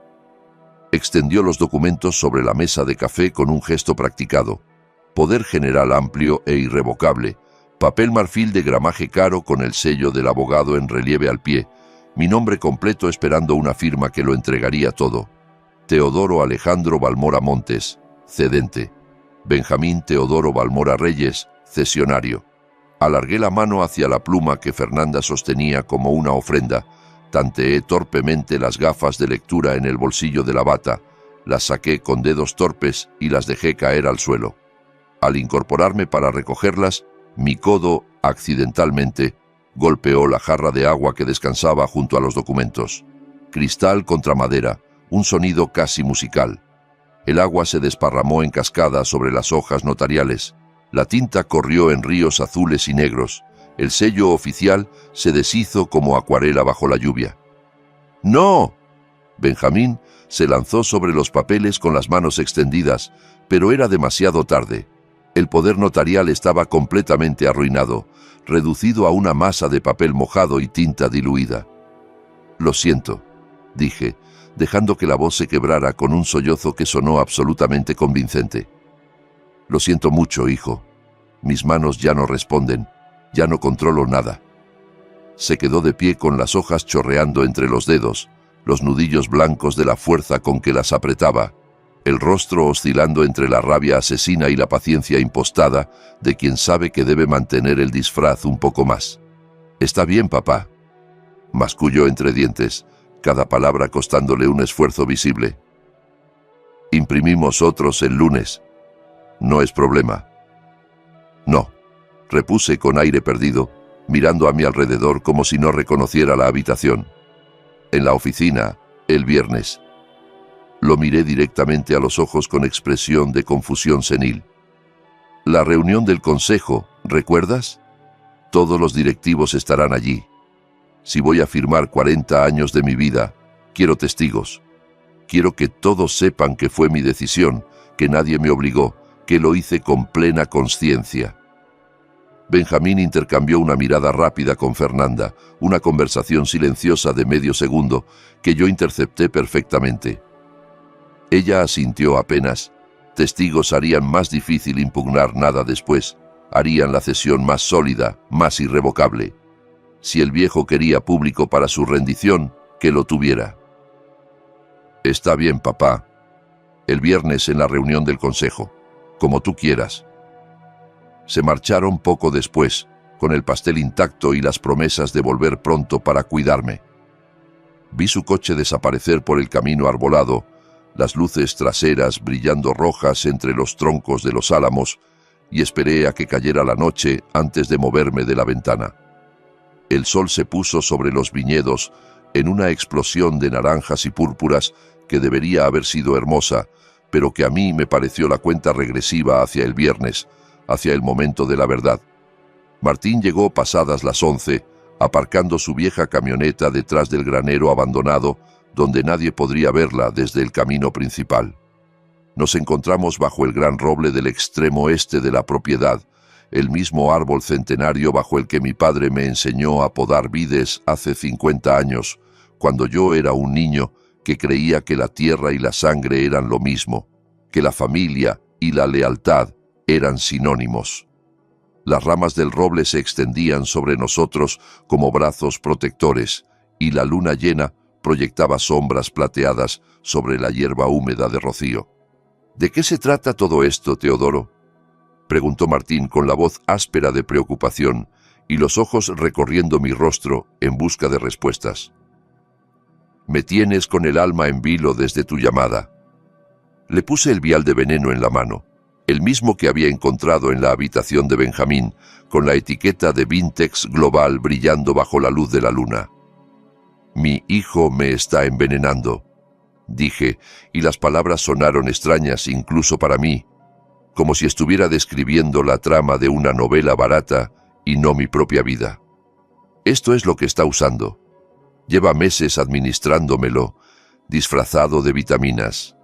Extendió los documentos sobre la mesa de café con un gesto practicado. Poder general amplio e irrevocable, papel marfil de gramaje caro con el sello del abogado en relieve al pie, mi nombre completo esperando una firma que lo entregaría todo. Teodoro Alejandro Balmora Montes, cedente. Benjamín Teodoro Balmora Reyes, cesionario. Alargué la mano hacia la pluma que Fernanda sostenía como una ofrenda, tanteé torpemente las gafas de lectura en el bolsillo de la bata, las saqué con dedos torpes y las dejé caer al suelo. Al incorporarme para recogerlas, mi codo, accidentalmente, golpeó la jarra de agua que descansaba junto a los documentos. Cristal contra madera, un sonido casi musical. El agua se desparramó en cascada sobre las hojas notariales. La tinta corrió en ríos azules y negros. El sello oficial se deshizo como acuarela bajo la lluvia. ¡No! Benjamín se lanzó sobre los papeles con las manos extendidas, pero era demasiado tarde. El poder notarial estaba completamente arruinado, reducido a una masa de papel mojado y tinta diluida. «Lo siento», dije, dejando que la voz se quebrara con un sollozo que sonó absolutamente convincente. «Lo siento mucho, hijo. Mis manos ya no responden, ya no controlo nada». Se quedó de pie con las hojas chorreando entre los dedos, los nudillos blancos de la fuerza con que las apretaba, el rostro oscilando entre la rabia asesina y la paciencia impostada de quien sabe que debe mantener el disfraz un poco más. «Está bien, papá», masculló entre dientes, cada palabra costándole un esfuerzo visible. «Imprimimos otros el lunes. No es problema». «No», repuse con aire perdido, mirando a mi alrededor como si no reconociera la habitación. «En la oficina, el viernes». Lo miré directamente a los ojos con expresión de confusión senil. «La reunión del consejo, ¿recuerdas? Todos los directivos estarán allí. Si voy a firmar 40 años de mi vida, quiero testigos. Quiero que todos sepan que fue mi decisión, que nadie me obligó, que lo hice con plena conciencia». Benjamín intercambió una mirada rápida con Fernanda, una conversación silenciosa de medio segundo que yo intercepté perfectamente. Ella asintió apenas. Testigos harían más difícil impugnar nada después, harían la cesión más sólida, más irrevocable. Si el viejo quería público para su rendición, que lo tuviera. «Está bien, papá. El viernes en la reunión del consejo, como tú quieras». Se marcharon poco después, con el pastel intacto y las promesas de volver pronto para cuidarme. Vi su coche desaparecer por el camino arbolado, las luces traseras brillando rojas entre los troncos de los álamos, y esperé a que cayera la noche antes de moverme de la ventana. El sol se puso sobre los viñedos en una explosión de naranjas y púrpuras que debería haber sido hermosa, pero que a mí me pareció la cuenta regresiva hacia el viernes, hacia el momento de la verdad. Martín llegó pasadas las 11, aparcando su vieja camioneta detrás del granero abandonado, donde nadie podría verla desde el camino principal. Nos encontramos bajo el gran roble del extremo este de la propiedad, el mismo árbol centenario bajo el que mi padre me enseñó a podar vides hace 50 años, cuando yo era un niño que creía que la tierra y la sangre eran lo mismo, que la familia y la lealtad eran sinónimos. Las ramas del roble se extendían sobre nosotros como brazos protectores, y la luna llena proyectaba sombras plateadas sobre la hierba húmeda de rocío. ¿De qué se trata todo esto, Teodoro?, preguntó Martín con la voz áspera de preocupación y los ojos recorriendo mi rostro en busca de respuestas. Me tienes con el alma en vilo desde tu llamada. Le puse el vial de veneno en la mano, el mismo que había encontrado en la habitación de Benjamín, con la etiqueta de Vintex Global brillando bajo la luz de la luna. Mi hijo me está envenenando, dije, y las palabras sonaron extrañas incluso para mí, como si estuviera describiendo la trama de una novela barata y no mi propia vida. Esto es lo que está usando. Lleva meses administrándomelo, disfrazado de vitaminas.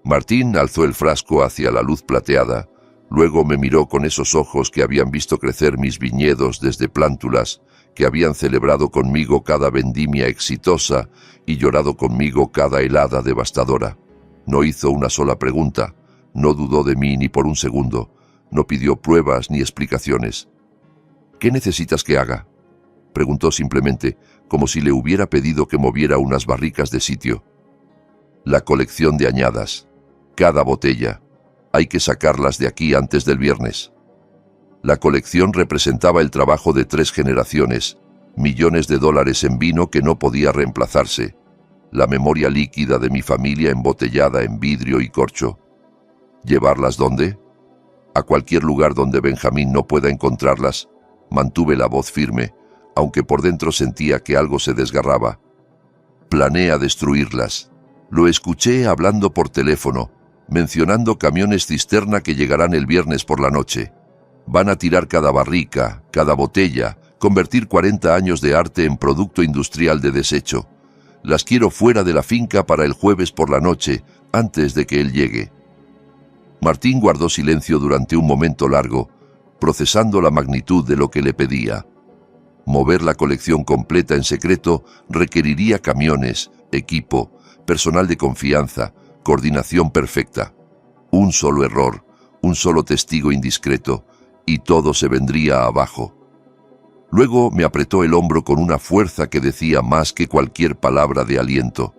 Martín alzó el frasco hacia la luz plateada, luego me miró con esos ojos que habían visto crecer mis viñedos desde plántulas, que habían celebrado conmigo cada vendimia exitosa y llorado conmigo cada helada devastadora. No hizo una sola pregunta, no dudó de mí ni por un segundo, no pidió pruebas ni explicaciones. ¿Qué necesitas que haga?, preguntó simplemente, como si le hubiera pedido que moviera unas barricas de sitio. La colección de añadas. Cada botella. Hay que sacarlas de aquí antes del viernes. La colección representaba el trabajo de 3 generaciones, millones de dólares en vino que no podía reemplazarse, la memoria líquida de mi familia embotellada en vidrio y corcho. ¿Llevarlas dónde? A cualquier lugar donde Benjamín no pueda encontrarlas. Mantuve la voz firme, aunque por dentro sentía que algo se desgarraba. Planea destruirlas. Lo escuché hablando por teléfono, mencionando camiones cisterna que llegarán el viernes por la noche. Van a tirar cada barrica, cada botella, convertir 40 años de arte en producto industrial de desecho. Las quiero fuera de la finca para el jueves por la noche, antes de que él llegue. Martín guardó silencio durante un momento largo, procesando la magnitud de lo que le pedía. Mover la colección completa en secreto requeriría camiones, equipo, personal de confianza, coordinación perfecta. Un solo error, un solo testigo indiscreto, y todo se vendría abajo. Luego me apretó el hombro con una fuerza que decía más que cualquier palabra de aliento.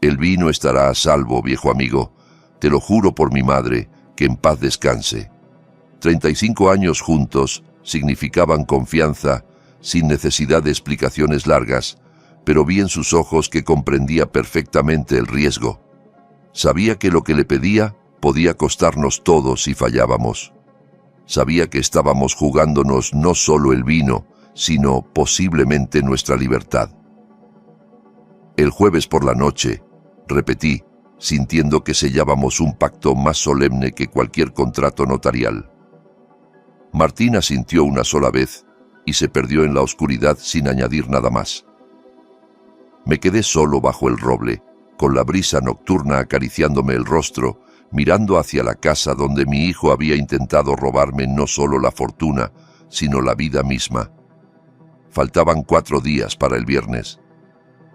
El vino estará a salvo, viejo amigo. Te lo juro por mi madre, que en paz descanse. 35 años juntos significaban confianza, sin necesidad de explicaciones largas, pero vi en sus ojos que comprendía perfectamente el riesgo. Sabía que lo que le pedía podía costarnos todo si fallábamos. Sabía que estábamos jugándonos no solo el vino, sino posiblemente nuestra libertad. El jueves por la noche, repetí, sintiendo que sellábamos un pacto más solemne que cualquier contrato notarial. Martín asintió una sola vez y se perdió en la oscuridad sin añadir nada más. Me quedé solo bajo el roble, con la brisa nocturna acariciándome el rostro, mirando hacia la casa donde mi hijo había intentado robarme no solo la fortuna, sino la vida misma. Faltaban 4 días para el viernes.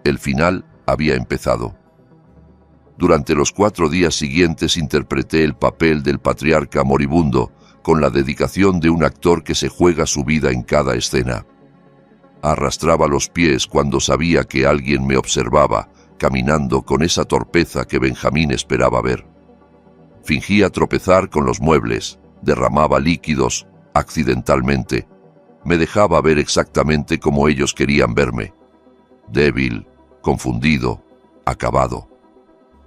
El final había empezado. Durante los 4 días siguientes interpreté el papel del patriarca moribundo, con la dedicación de un actor que se juega su vida en cada escena. Arrastraba los pies cuando sabía que alguien me observaba, caminando con esa torpeza que Benjamín esperaba ver. Fingía tropezar con los muebles, derramaba líquidos, accidentalmente. Me dejaba ver exactamente como ellos querían verme. Débil, confundido, acabado.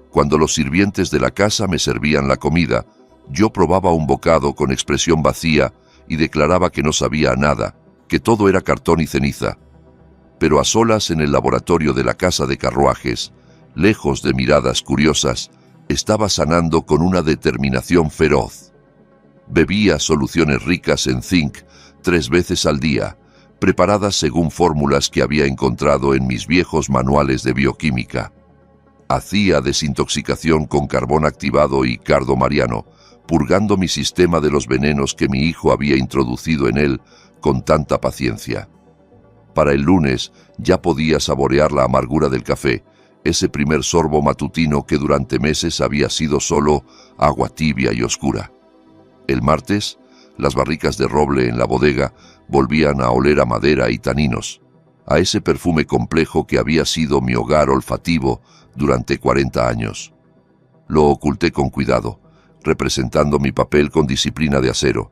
Cuando los sirvientes de la casa me servían la comida, yo probaba un bocado con expresión vacía y declaraba que no sabía nada, que todo era cartón y ceniza. Pero a solas en el laboratorio de la casa de carruajes, lejos de miradas curiosas, Estaba sanando con una determinación feroz. Bebía soluciones ricas en zinc 3 veces al día, preparadas según fórmulas que había encontrado en mis viejos manuales de bioquímica. Hacía desintoxicación con carbón activado y cardo mariano, purgando mi sistema de los venenos que mi hijo había introducido en él con tanta paciencia. Para el lunes ya podía saborear la amargura del café, ese primer sorbo matutino que durante meses había sido solo agua tibia y oscura. El martes, las barricas de roble en la bodega volvían a oler a madera y taninos, a ese perfume complejo que había sido mi hogar olfativo durante 40 años. Lo oculté con cuidado, representando mi papel con disciplina de acero.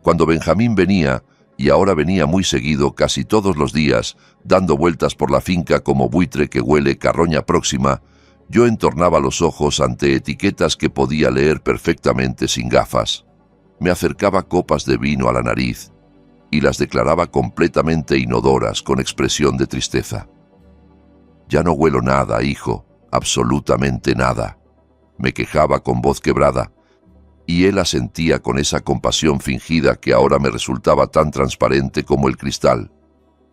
Cuando Benjamín venía, y ahora venía muy seguido, casi todos los días, dando vueltas por la finca como buitre que huele carroña próxima, yo entornaba los ojos ante etiquetas que podía leer perfectamente sin gafas. Me acercaba copas de vino a la nariz y las declaraba completamente inodoras con expresión de tristeza. «Ya no huelo nada, hijo, absolutamente nada», me quejaba con voz quebrada, y él asentía con esa compasión fingida que ahora me resultaba tan transparente como el cristal.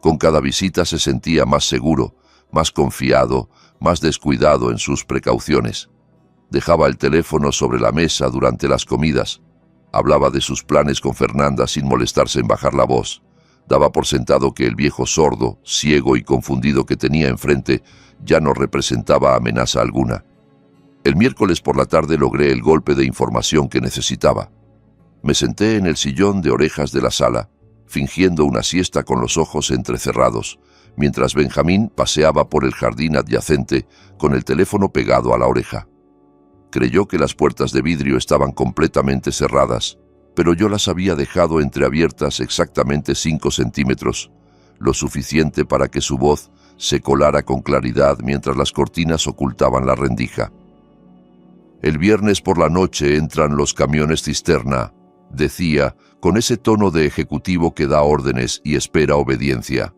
Con cada visita se sentía más seguro, más confiado, más descuidado en sus precauciones. Dejaba el teléfono sobre la mesa durante las comidas. Hablaba de sus planes con Fernanda sin molestarse en bajar la voz. Daba por sentado que el viejo sordo, ciego y confundido que tenía enfrente ya no representaba amenaza alguna. El miércoles por la tarde logré el golpe de información que necesitaba. Me senté en el sillón de orejas de la sala, fingiendo una siesta con los ojos entrecerrados, mientras Benjamín paseaba por el jardín adyacente con el teléfono pegado a la oreja. Creyó que las puertas de vidrio estaban completamente cerradas, pero yo las había dejado entreabiertas exactamente 5 centímetros, lo suficiente para que su voz se colara con claridad mientras las cortinas ocultaban la rendija. «El viernes por la noche entran los camiones cisterna», decía, con ese tono de ejecutivo que da órdenes y espera obediencia.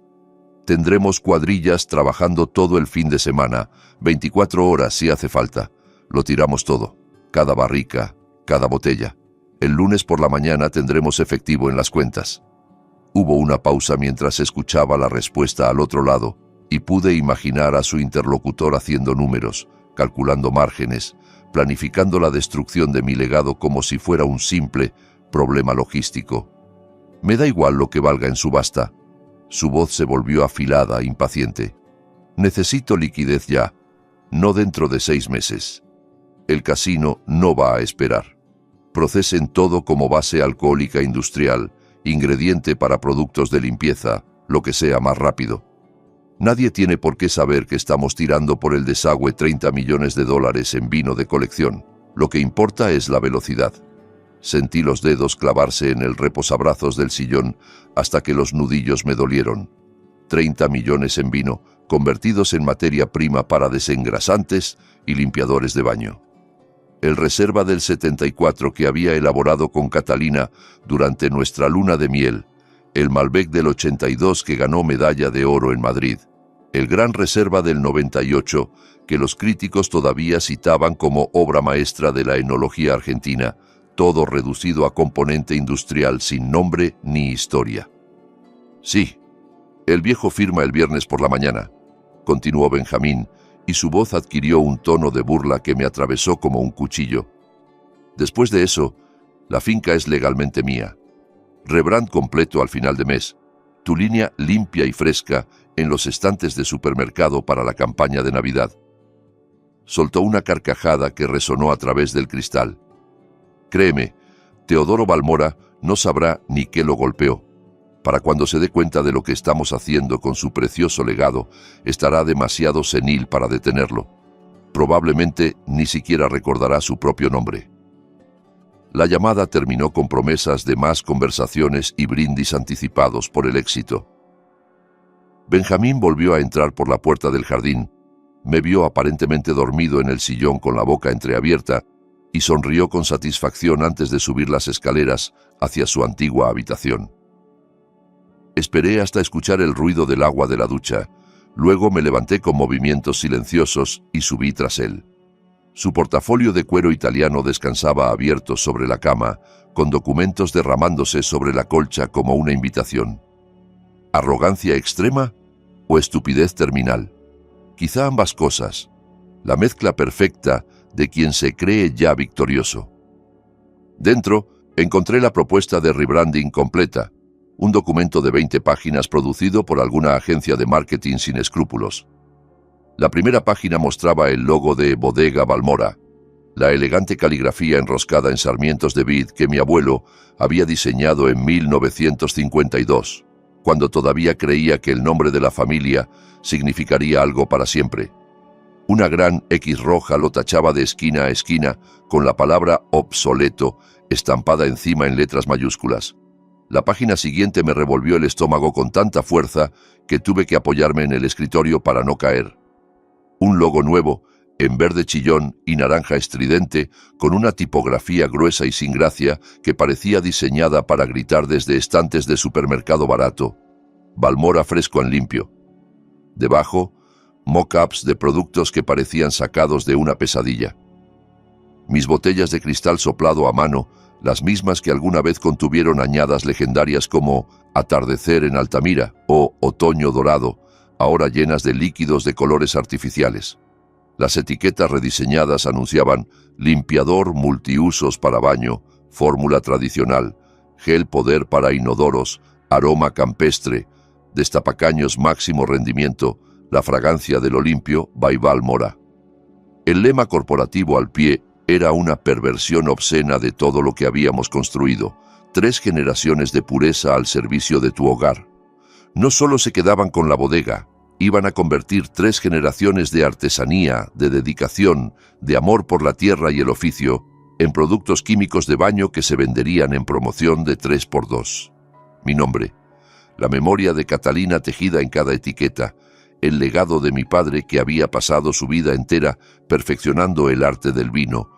«Tendremos cuadrillas trabajando todo el fin de semana, 24 horas si hace falta. Lo tiramos todo, cada barrica, cada botella. El lunes por la mañana tendremos efectivo en las cuentas». Hubo una pausa mientras escuchaba la respuesta al otro lado, y pude imaginar a su interlocutor haciendo números, calculando márgenes, planificando la destrucción de mi legado como si fuera un simple problema logístico. «Me da igual lo que valga en subasta». Su voz se volvió afilada, impaciente. «Necesito liquidez ya, no dentro de 6 meses. El casino no va a esperar. Procesen todo como base alcohólica industrial, ingrediente para productos de limpieza, lo que sea más rápido. Nadie tiene por qué saber que estamos tirando por el desagüe 30 millones de dólares en vino de colección. Lo que importa es la velocidad». Sentí los dedos clavarse en el reposabrazos del sillón hasta que los nudillos me dolieron. 30 millones en vino, convertidos en materia prima para desengrasantes y limpiadores de baño. El reserva del 74 que había elaborado con Catalina durante nuestra luna de miel, el Malbec del 82 que ganó medalla de oro en Madrid, el gran reserva del 98 que los críticos todavía citaban como obra maestra de la enología argentina, todo reducido a componente industrial sin nombre ni historia. «Sí, el viejo firma el viernes por la mañana», continuó Benjamín, y su voz adquirió un tono de burla que me atravesó como un cuchillo. «Después de eso, la finca es legalmente mía. Rebrand completo al final de mes, tu línea limpia y fresca en los estantes de supermercado para la campaña de Navidad». Soltó una carcajada que resonó a través del cristal. Créeme, Teodoro Balmora no sabrá ni qué lo golpeó. Para cuando se dé cuenta de lo que estamos haciendo con su precioso legado, estará demasiado senil para detenerlo. Probablemente ni siquiera recordará su propio nombre. La llamada terminó con promesas de más conversaciones y brindis anticipados por el éxito. Benjamín volvió a entrar por la puerta del jardín, me vio aparentemente dormido en el sillón con la boca entreabierta y sonrió con satisfacción antes de subir las escaleras hacia su antigua habitación. Esperé hasta escuchar el ruido del agua de la ducha, luego me levanté con movimientos silenciosos y subí tras él. Su portafolio de cuero italiano descansaba abierto sobre la cama, con documentos derramándose sobre la colcha como una invitación. ¿Arrogancia extrema o estupidez terminal? Quizá ambas cosas. La mezcla perfecta de quien se cree ya victorioso. Dentro, encontré la propuesta de rebranding completa, un documento de 20 páginas producido por alguna agencia de marketing sin escrúpulos. La primera página mostraba el logo de Bodega Balmora, la elegante caligrafía enroscada en sarmientos de vid que mi abuelo había diseñado en 1952, cuando todavía creía que el nombre de la familia significaría algo para siempre. Una gran X roja lo tachaba de esquina a esquina con la palabra obsoleto estampada encima en letras mayúsculas. La página siguiente me revolvió el estómago con tanta fuerza que tuve que apoyarme en el escritorio para no caer. Un logo nuevo, en verde chillón y naranja estridente, con una tipografía gruesa y sin gracia que parecía diseñada para gritar desde estantes de supermercado barato. Balmora fresco en limpio. Debajo, mock-ups de productos que parecían sacados de una pesadilla. Mis botellas de cristal soplado a mano, las mismas que alguna vez contuvieron añadas legendarias como Atardecer en Altamira o Otoño Dorado, ahora llenas de líquidos de colores artificiales. Las etiquetas rediseñadas anunciaban limpiador multiusos para baño, fórmula tradicional, gel poder para inodoros, aroma campestre, destapacaños máximo rendimiento, la fragancia de lo limpio, by Balmora. El lema corporativo al pie era una perversión obscena de todo lo que habíamos construido, 3 generaciones de pureza al servicio de tu hogar. No solo se quedaban con la bodega, iban a convertir 3 generaciones de artesanía, de dedicación, de amor por la tierra y el oficio, en productos químicos de baño que se venderían en promoción de 3x2. Mi nombre, la memoria de Catalina tejida en cada etiqueta, el legado de mi padre que había pasado su vida entera perfeccionando el arte del vino,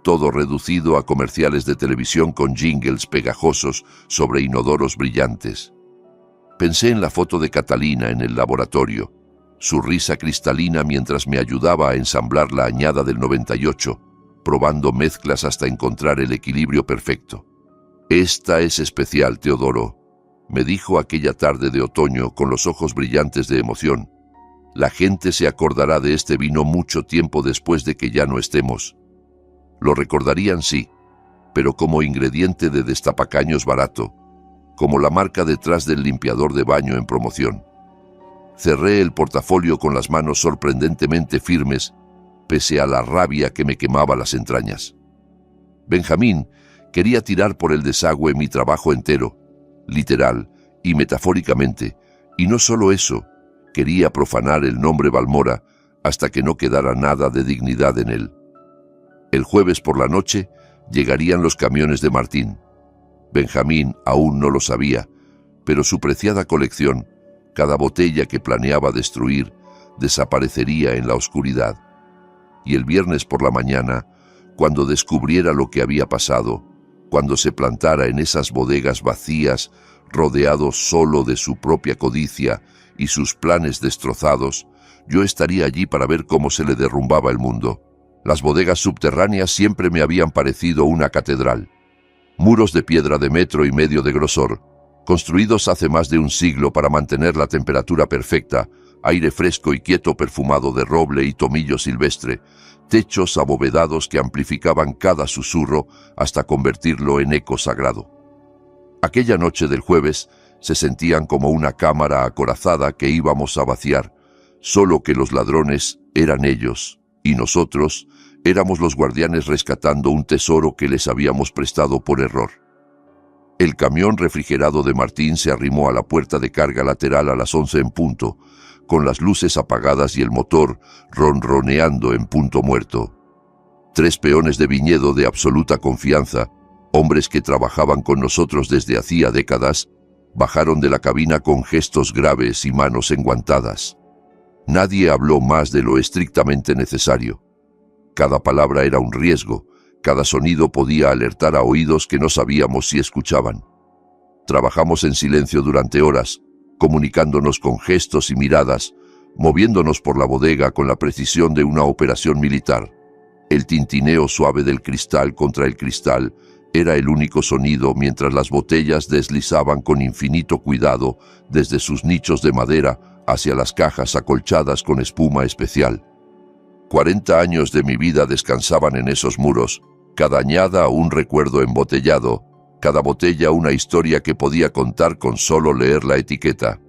todo reducido a comerciales de televisión con jingles pegajosos sobre inodoros brillantes. Pensé en la foto de Catalina en el laboratorio, su risa cristalina mientras me ayudaba a ensamblar la añada del 98, probando mezclas hasta encontrar el equilibrio perfecto. «Esta es especial, Teodoro», me dijo aquella tarde de otoño con los ojos brillantes de emoción. «La gente se acordará de este vino mucho tiempo después de que ya no estemos». Lo recordarían, sí, pero como ingrediente de destapacaños barato, como la marca detrás del limpiador de baño en promoción. Cerré el portafolio con las manos sorprendentemente firmes, pese a la rabia que me quemaba las entrañas. Benjamín quería tirar por el desagüe mi trabajo entero, literal y metafóricamente, y no solo eso, quería profanar el nombre Balmora hasta que no quedara nada de dignidad en él. El jueves por la noche llegarían los camiones de Martín. Benjamín aún no lo sabía, pero su preciada colección, cada botella que planeaba destruir, desaparecería en la oscuridad. Y el viernes por la mañana, cuando descubriera lo que había pasado, cuando se plantara en esas bodegas vacías, rodeado solo de su propia codicia y sus planes destrozados, yo estaría allí para ver cómo se le derrumbaba el mundo. Las bodegas subterráneas siempre me habían parecido una catedral. Muros de piedra de 1,5 metros de grosor, construidos hace más de un siglo para mantener la temperatura perfecta, aire fresco y quieto perfumado de roble y tomillo silvestre, techos abovedados que amplificaban cada susurro hasta convertirlo en eco sagrado. Aquella noche del jueves se sentían como una cámara acorazada que íbamos a vaciar, solo que los ladrones eran ellos, y nosotros éramos los guardianes rescatando un tesoro que les habíamos prestado por error. El camión refrigerado de Martín se arrimó a la puerta de carga lateral a las 11 en punto, con las luces apagadas y el motor ronroneando en punto muerto. 3 peones de viñedo de absoluta confianza, hombres que trabajaban con nosotros desde hacía décadas, bajaron de la cabina con gestos graves y manos enguantadas. Nadie habló más de lo estrictamente necesario. Cada palabra era un riesgo, cada sonido podía alertar a oídos que no sabíamos si escuchaban. Trabajamos en silencio durante horas, comunicándonos con gestos y miradas, moviéndonos por la bodega con la precisión de una operación militar. El tintineo suave del cristal contra el cristal era el único sonido mientras las botellas deslizaban con infinito cuidado desde sus nichos de madera hacia las cajas acolchadas con espuma especial. 40 años de mi vida descansaban en esos muros, cada añada un recuerdo embotellado, cada botella una historia que podía contar con solo leer la etiqueta.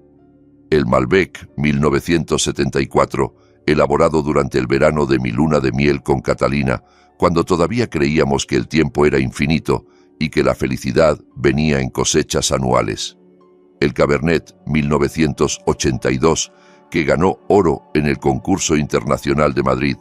El Malbec 1974, elaborado durante el verano de mi luna de miel con Catalina, cuando todavía creíamos que el tiempo era infinito y que la felicidad venía en cosechas anuales. El Cabernet 1982, que ganó oro en el concurso internacional de Madrid,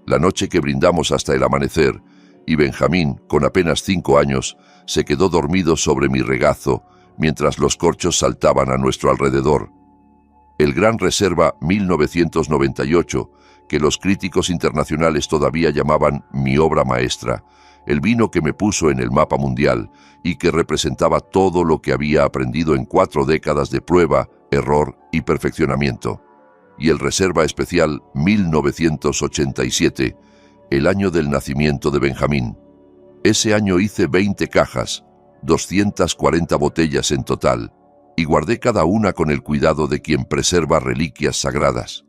la noche que brindamos hasta el amanecer, y Benjamín, con apenas 5 años, se quedó dormido sobre mi regazo mientras los corchos saltaban a nuestro alrededor. El Gran Reserva 1998, que los críticos internacionales todavía llamaban mi obra maestra, el vino que me puso en el mapa mundial y que representaba todo lo que había aprendido en 4 décadas de prueba, error y perfeccionamiento. Y el Reserva Especial 1987, el año del nacimiento de Benjamín. Ese año hice 20 cajas, 240 botellas en total, y guardé cada una con el cuidado de quien preserva reliquias sagradas.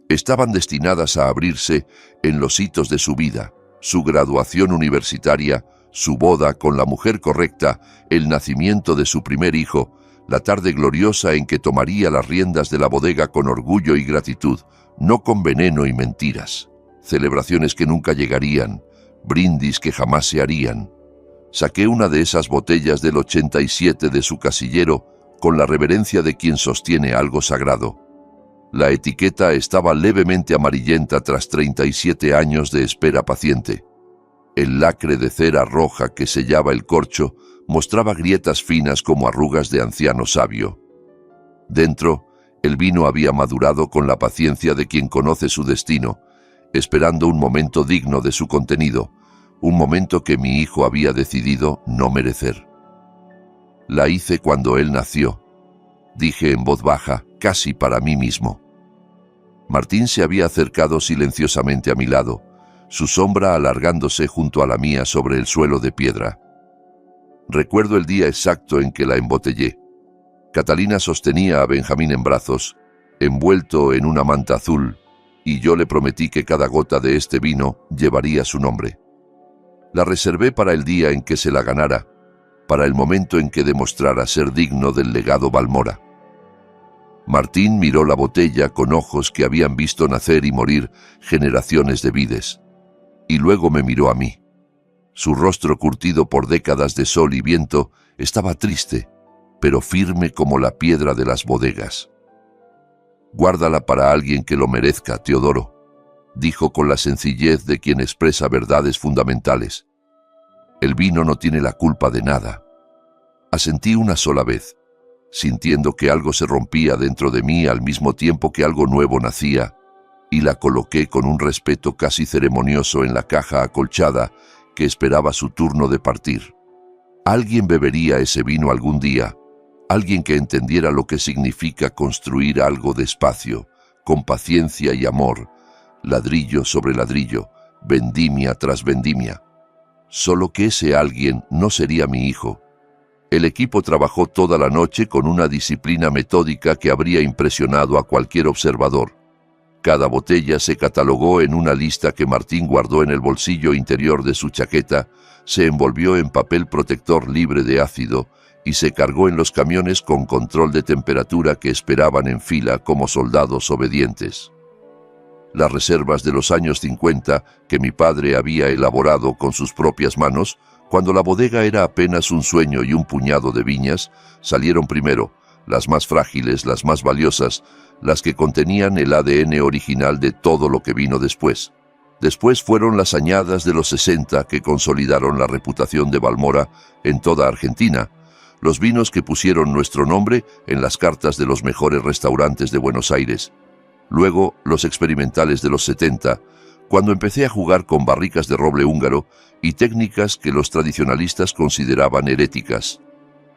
Estaban destinadas a abrirse en los hitos de su vida, su graduación universitaria, su boda con la mujer correcta, el nacimiento de su primer hijo, la tarde gloriosa en que tomaría las riendas de la bodega con orgullo y gratitud, no con veneno y mentiras. Celebraciones que nunca llegarían, brindis que jamás se harían. Saqué una de esas botellas del 87 de su casillero con la reverencia de quien sostiene algo sagrado. La etiqueta estaba levemente amarillenta tras 37 años de espera paciente. El lacre de cera roja que sellaba el corcho mostraba grietas finas como arrugas de anciano sabio. Dentro, el vino había madurado con la paciencia de quien conoce su destino, esperando un momento digno de su contenido, un momento que mi hijo había decidido no merecer. La hice cuando él nació, dije en voz baja, casi para mí mismo. Martín se había acercado silenciosamente a mi lado, su sombra alargándose junto a la mía sobre el suelo de piedra. Recuerdo el día exacto en que la embotellé. Catalina sostenía a Benjamín en brazos, envuelto en una manta azul, y yo le prometí que cada gota de este vino llevaría su nombre. La reservé para el día en que se la ganara, para el momento en que demostrara ser digno del legado Balmora. Martín miró la botella con ojos que habían visto nacer y morir generaciones de vides, y luego me miró a mí. Su rostro curtido por décadas de sol y viento estaba triste, pero firme como la piedra de las bodegas. «Guárdala para alguien que lo merezca, Teodoro», dijo con la sencillez de quien expresa verdades fundamentales. «El vino no tiene la culpa de nada». Asentí una sola vez, sintiendo que algo se rompía dentro de mí al mismo tiempo que algo nuevo nacía, y la coloqué con un respeto casi ceremonioso en la caja acolchada que esperaba su turno de partir. Alguien bebería ese vino algún día, alguien que entendiera lo que significa construir algo despacio, con paciencia y amor, ladrillo sobre ladrillo, vendimia tras vendimia. Solo que ese alguien no sería mi hijo. El equipo trabajó toda la noche con una disciplina metódica que habría impresionado a cualquier observador. Cada botella se catalogó en una lista que Martín guardó en el bolsillo interior de su chaqueta, se envolvió en papel protector libre de ácido y se cargó en los camiones con control de temperatura que esperaban en fila como soldados obedientes. Las reservas de los años 50 que mi padre había elaborado con sus propias manos, cuando la bodega era apenas un sueño y un puñado de viñas, salieron primero, las más frágiles, las más valiosas, las que contenían el ADN original de todo lo que vino después. Después fueron las añadas de los 60 que consolidaron la reputación de Balmora en toda Argentina, los vinos que pusieron nuestro nombre en las cartas de los mejores restaurantes de Buenos Aires. Luego, los experimentales de los 70, cuando empecé a jugar con barricas de roble húngaro y técnicas que los tradicionalistas consideraban heréticas.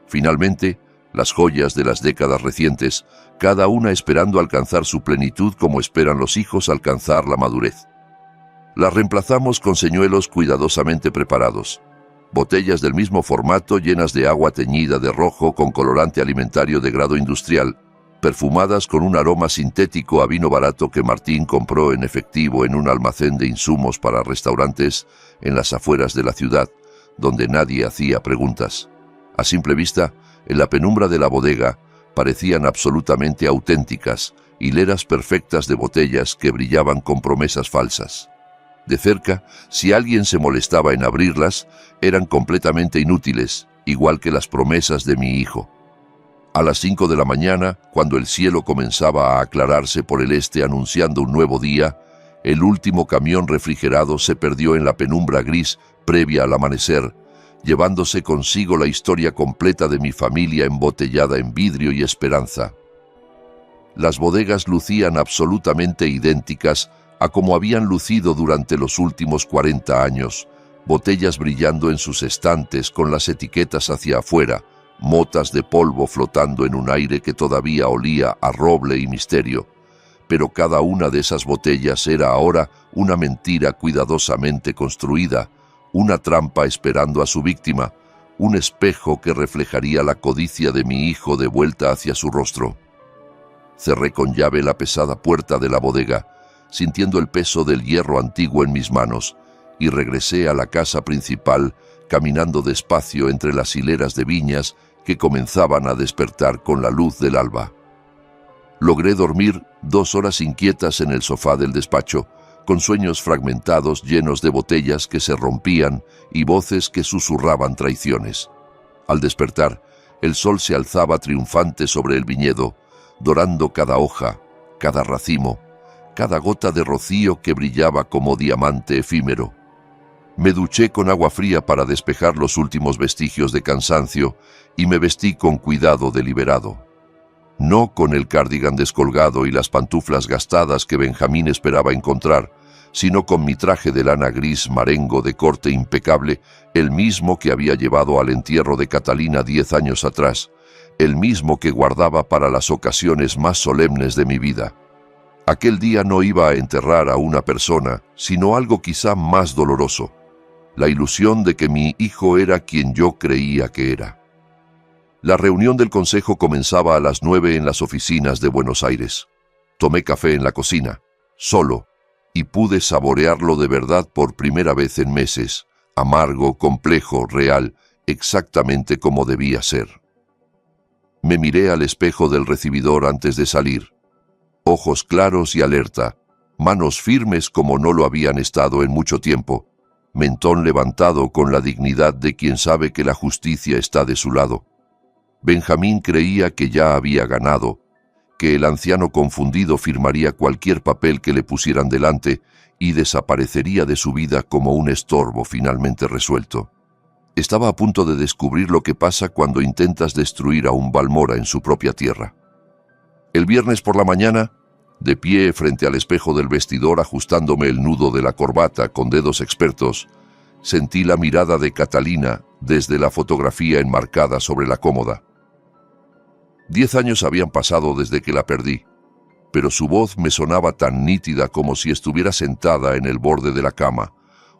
Finalmente, las joyas de las décadas recientes, cada una esperando alcanzar su plenitud como esperan los hijos alcanzar la madurez. Las reemplazamos con señuelos cuidadosamente preparados. Botellas del mismo formato llenas de agua teñida de rojo con colorante alimentario de grado industrial, perfumadas con un aroma sintético a vino barato que Martín compró en efectivo en un almacén de insumos para restaurantes en las afueras de la ciudad, donde nadie hacía preguntas. A simple vista, en la penumbra de la bodega, parecían absolutamente auténticas, hileras perfectas de botellas que brillaban con promesas falsas. De cerca, si alguien se molestaba en abrirlas, eran completamente inútiles, igual que las promesas de mi hijo. A las 5 de la mañana, cuando el cielo comenzaba a aclararse por el este anunciando un nuevo día, el último camión refrigerado se perdió en la penumbra gris previa al amanecer, llevándose consigo la historia completa de mi familia embotellada en vidrio y esperanza. Las bodegas lucían absolutamente idénticas a como habían lucido durante los últimos 40 años, botellas brillando en sus estantes con las etiquetas hacia afuera, motas de polvo flotando en un aire que todavía olía a roble y misterio. Pero cada una de esas botellas era ahora una mentira cuidadosamente construida, una trampa esperando a su víctima, un espejo que reflejaría la codicia de mi hijo de vuelta hacia su rostro. Cerré con llave la pesada puerta de la bodega, sintiendo el peso del hierro antiguo en mis manos, y regresé a la casa principal, caminando despacio entre las hileras de viñas que comenzaban a despertar con la luz del alba. Logré dormir 2 horas inquietas en el sofá del despacho, con sueños fragmentados llenos de botellas que se rompían y voces que susurraban traiciones. Al despertar, el sol se alzaba triunfante sobre el viñedo, dorando cada hoja, cada racimo, cada gota de rocío que brillaba como diamante efímero. Me duché con agua fría para despejar los últimos vestigios de cansancio y me vestí con cuidado deliberado. No con el cardigan descolgado y las pantuflas gastadas que Benjamín esperaba encontrar, sino con mi traje de lana gris marengo de corte impecable, el mismo que había llevado al entierro de Catalina 10 años atrás, el mismo que guardaba para las ocasiones más solemnes de mi vida. Aquel día no iba a enterrar a una persona, sino algo quizá más doloroso, la ilusión de que mi hijo era quien yo creía que era. La reunión del consejo comenzaba a las 9 en las oficinas de Buenos Aires. Tomé café en la cocina, solo, y pude saborearlo de verdad por primera vez en meses, amargo, complejo, real, exactamente como debía ser. Me miré al espejo del recibidor antes de salir. Ojos claros y alerta, manos firmes como no lo habían estado en mucho tiempo, mentón levantado con la dignidad de quien sabe que la justicia está de su lado. Benjamín creía que ya había ganado, que el anciano confundido firmaría cualquier papel que le pusieran delante y desaparecería de su vida como un estorbo finalmente resuelto. Estaba a punto de descubrir lo que pasa cuando intentas destruir a un Balmora en su propia tierra. El viernes por la mañana, de pie frente al espejo del vestidor ajustándome el nudo de la corbata con dedos expertos, sentí la mirada de Catalina desde la fotografía enmarcada sobre la cómoda. 10 años habían pasado desde que la perdí, pero su voz me sonaba tan nítida como si estuviera sentada en el borde de la cama,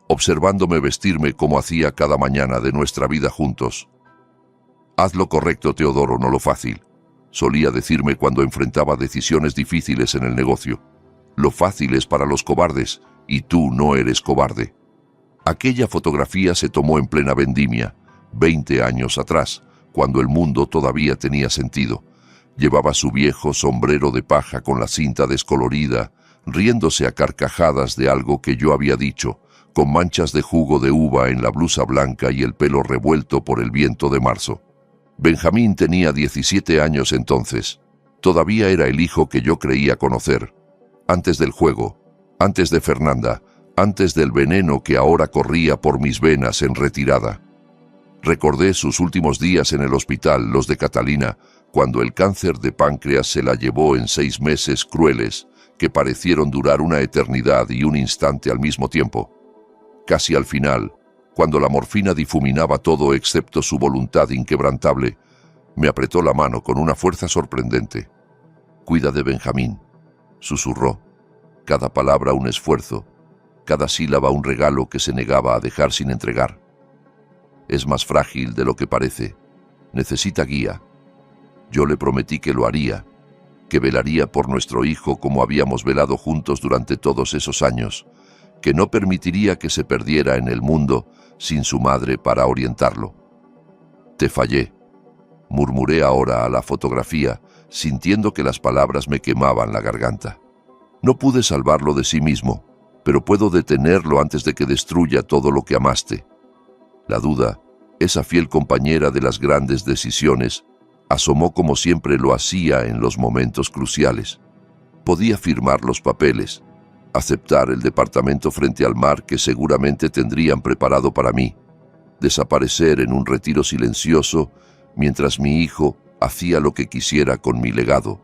observándome vestirme como hacía cada mañana de nuestra vida juntos. «Haz lo correcto, Teodoro, no lo fácil», solía decirme cuando enfrentaba decisiones difíciles en el negocio. «Lo fácil es para los cobardes, y tú no eres cobarde». Aquella fotografía se tomó en plena vendimia, 20 años atrás, cuando el mundo todavía tenía sentido. Llevaba su viejo sombrero de paja con la cinta descolorida, riéndose a carcajadas de algo que yo había dicho, con manchas de jugo de uva en la blusa blanca y el pelo revuelto por el viento de marzo. Benjamín tenía 17 años entonces. Todavía era el hijo que yo creía conocer. Antes del juego, antes de Fernanda, antes del veneno que ahora corría por mis venas en retirada. Recordé sus últimos días en el hospital, los de Catalina, cuando el cáncer de páncreas se la llevó en 6 meses crueles, que parecieron durar una eternidad y un instante al mismo tiempo. Casi al final, cuando la morfina difuminaba todo excepto su voluntad inquebrantable, me apretó la mano con una fuerza sorprendente. «Cuida de Benjamín», susurró, cada palabra un esfuerzo. cada sílaba un regalo que se negaba a dejar sin entregar. Es más frágil de lo que parece. Necesita guía. Yo le prometí que lo haría, que velaría por nuestro hijo como habíamos velado juntos durante todos esos años, que no permitiría que se perdiera en el mundo sin su madre para orientarlo. Te fallé, murmuré ahora a la fotografía, sintiendo que las palabras me quemaban la garganta. No pude salvarlo de sí mismo, pero puedo detenerlo antes de que destruya todo lo que amaste. La duda, esa fiel compañera de las grandes decisiones, asomó como siempre lo hacía en los momentos cruciales. Podía firmar los papeles, aceptar el departamento frente al mar que seguramente tendrían preparado para mí, desaparecer en un retiro silencioso mientras mi hijo hacía lo que quisiera con mi legado.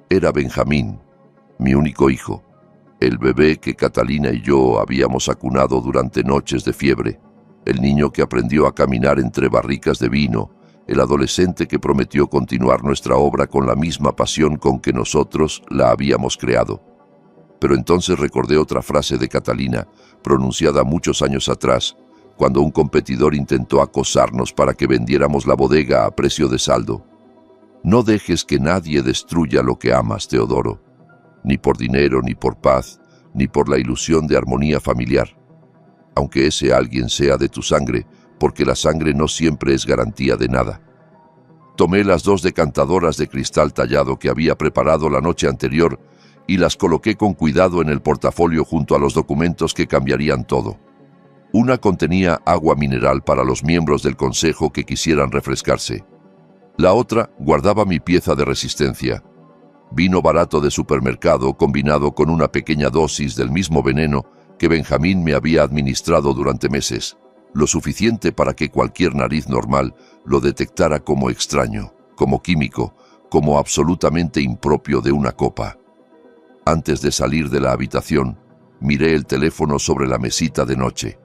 Era Benjamín, mi único hijo, el bebé que Catalina y yo habíamos acunado durante noches de fiebre, el niño que aprendió a caminar entre barricas de vino, el adolescente que prometió continuar nuestra obra con la misma pasión con que nosotros la habíamos creado. Pero entonces recordé otra frase de Catalina, pronunciada muchos años atrás, cuando un competidor intentó acosarnos para que vendiéramos la bodega a precio de saldo. No dejes que nadie destruya lo que amas, Teodoro, ni por dinero, ni por paz, ni por la ilusión de armonía familiar, aunque ese alguien sea de tu sangre, porque la sangre no siempre es garantía de nada. Tomé las 2 decantadoras de cristal tallado que había preparado la noche anterior y las coloqué con cuidado en el portafolio junto a los documentos que cambiarían todo. Una contenía agua mineral para los miembros del consejo que quisieran refrescarse. La otra guardaba mi pieza de resistencia, vino barato de supermercado combinado con una pequeña dosis del mismo veneno que Benjamín me había administrado durante meses, lo suficiente para que cualquier nariz normal lo detectara como extraño, como químico, como absolutamente impropio de una copa. Antes de salir de la habitación, miré el teléfono sobre la mesita de noche.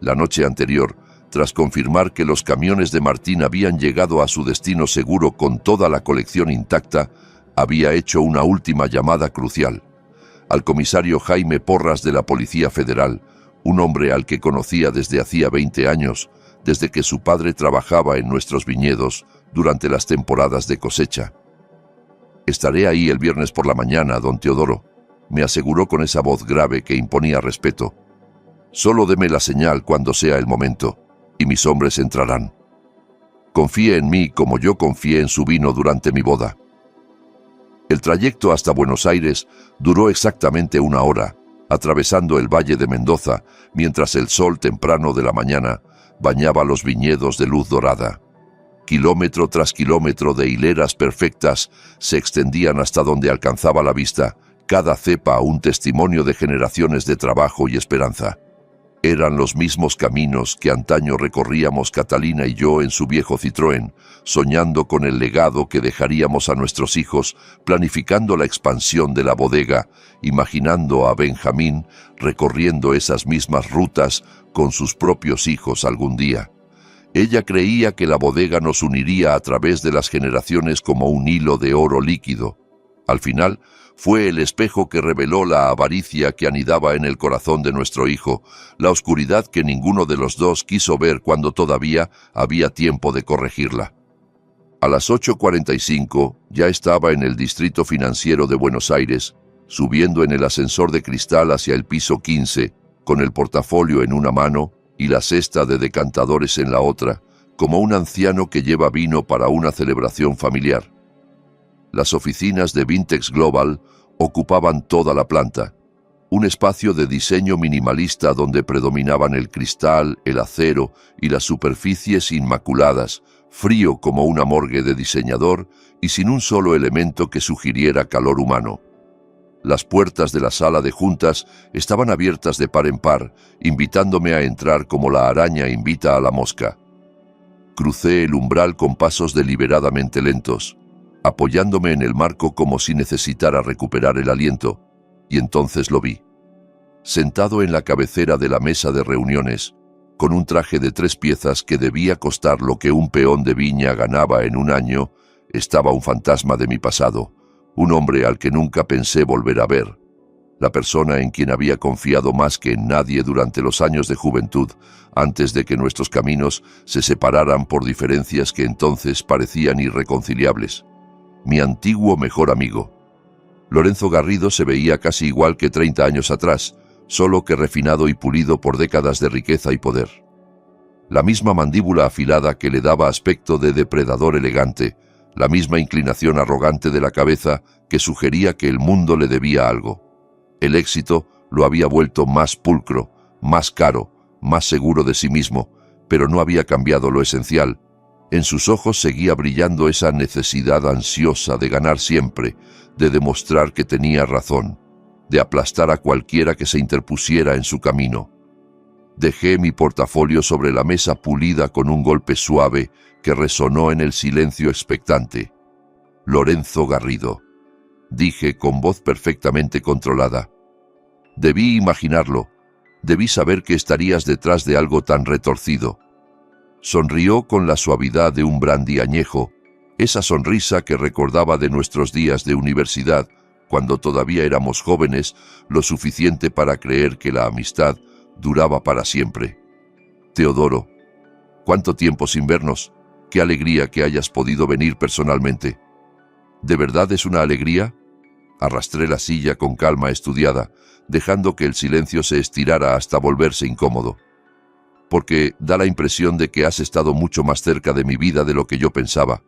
La noche anterior, tras confirmar que los camiones de Martín habían llegado a su destino seguro con toda la colección intacta, había hecho una última llamada crucial. Al comisario Jaime Porras de la Policía Federal, un hombre al que conocía desde hacía 20 años, desde que su padre trabajaba en nuestros viñedos durante las temporadas de cosecha. «Estaré ahí el viernes por la mañana, don Teodoro», me aseguró con esa voz grave que imponía respeto. «Solo deme la señal cuando sea el momento, y mis hombres entrarán. Confíe en mí como yo confié en su vino durante mi boda». El trayecto hasta Buenos Aires duró exactamente 1 hora, atravesando el Valle de Mendoza, mientras el sol temprano de la mañana bañaba los viñedos de luz dorada. Kilómetro tras kilómetro de hileras perfectas se extendían hasta donde alcanzaba la vista, cada cepa un testimonio de generaciones de trabajo y esperanza. Eran los mismos caminos que antaño recorríamos Catalina y yo en su viejo Citroën, soñando con el legado que dejaríamos a nuestros hijos, planificando la expansión de la bodega, imaginando a Benjamín recorriendo esas mismas rutas con sus propios hijos algún día. Ella creía que la bodega nos uniría a través de las generaciones como un hilo de oro líquido. Al final, fue el espejo que reveló la avaricia que anidaba en el corazón de nuestro hijo, la oscuridad que ninguno de los dos quiso ver cuando todavía había tiempo de corregirla. A las 8:45 ya estaba en el Distrito Financiero de Buenos Aires, subiendo en el ascensor de cristal hacia el piso 15, con el portafolio en una mano y la cesta de decantadores en la otra, como un anciano que lleva vino para una celebración familiar. Las oficinas de Vintex Global ocupaban toda la planta, un espacio de diseño minimalista donde predominaban el cristal, el acero y las superficies inmaculadas, frío como una morgue de diseñador y sin un solo elemento que sugiriera calor humano. Las puertas de la sala de juntas estaban abiertas de par en par, invitándome a entrar como la araña invita a la mosca. Crucé el umbral con pasos deliberadamente lentos, apoyándome en el marco como si necesitara recuperar el aliento, y entonces lo vi. Sentado en la cabecera de la mesa de reuniones, con un traje de 3 piezas que debía costar lo que un peón de viña ganaba en un año, estaba un fantasma de mi pasado, un hombre al que nunca pensé volver a ver. la persona en quien había confiado más que en nadie durante los años de juventud, antes de que nuestros caminos se separaran por diferencias que entonces parecían irreconciliables. Mi antiguo mejor amigo. Lorenzo Garrido se veía casi igual que 30 años atrás, solo que refinado y pulido por décadas de riqueza y poder. La misma mandíbula afilada que le daba aspecto de depredador elegante, la misma inclinación arrogante de la cabeza que sugería que el mundo le debía algo. El éxito lo había vuelto más pulcro, más caro, más seguro de sí mismo, pero no había cambiado lo esencial. En sus ojos seguía brillando esa necesidad ansiosa de ganar siempre, de demostrar que tenía razón, de aplastar a cualquiera que se interpusiera en su camino. Dejé mi portafolio sobre la mesa pulida con un golpe suave que resonó en el silencio expectante. Lorenzo Garrido, dije con voz perfectamente controlada. Debí imaginarlo, debí saber que estarías detrás de algo tan retorcido. Sonrió con la suavidad de un brandy añejo, esa sonrisa que recordaba de nuestros días de universidad, cuando todavía éramos jóvenes, lo suficiente para creer que la amistad duraba para siempre. Teodoro, ¿cuánto tiempo sin vernos? Qué alegría que hayas podido venir personalmente. ¿De verdad es una alegría? Arrastré la silla con calma estudiada, dejando que el silencio se estirara hasta volverse incómodo. Porque da la impresión de que has estado mucho más cerca de mi vida de lo que yo pensaba.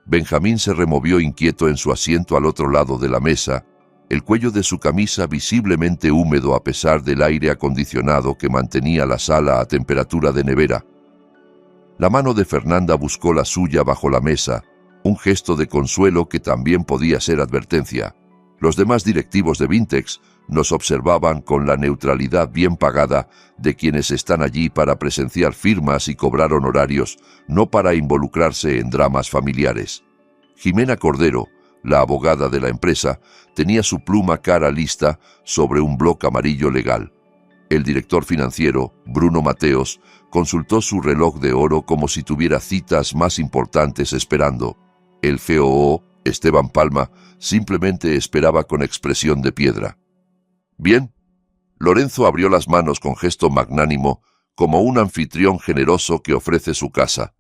Benjamín se removió inquieto en su asiento al otro lado de la mesa, el cuello de su camisa visiblemente húmedo a pesar del aire acondicionado que mantenía la sala a temperatura de nevera. La mano de Fernanda buscó la suya bajo la mesa, un gesto de consuelo que también podía ser advertencia. Los demás directivos de Vintex nos observaban con la neutralidad bien pagada de quienes están allí para presenciar firmas y cobrar honorarios, no para involucrarse en dramas familiares. Jimena Cordero, la abogada de la empresa, tenía su pluma cara lista sobre un bloc amarillo legal. El director financiero, Bruno Mateos, consultó su reloj de oro como si tuviera citas más importantes esperando. El COO, Esteban Palma, simplemente esperaba con expresión de piedra. Bien. Lorenzo abrió las manos con gesto magnánimo, como un anfitrión generoso que ofrece su casa.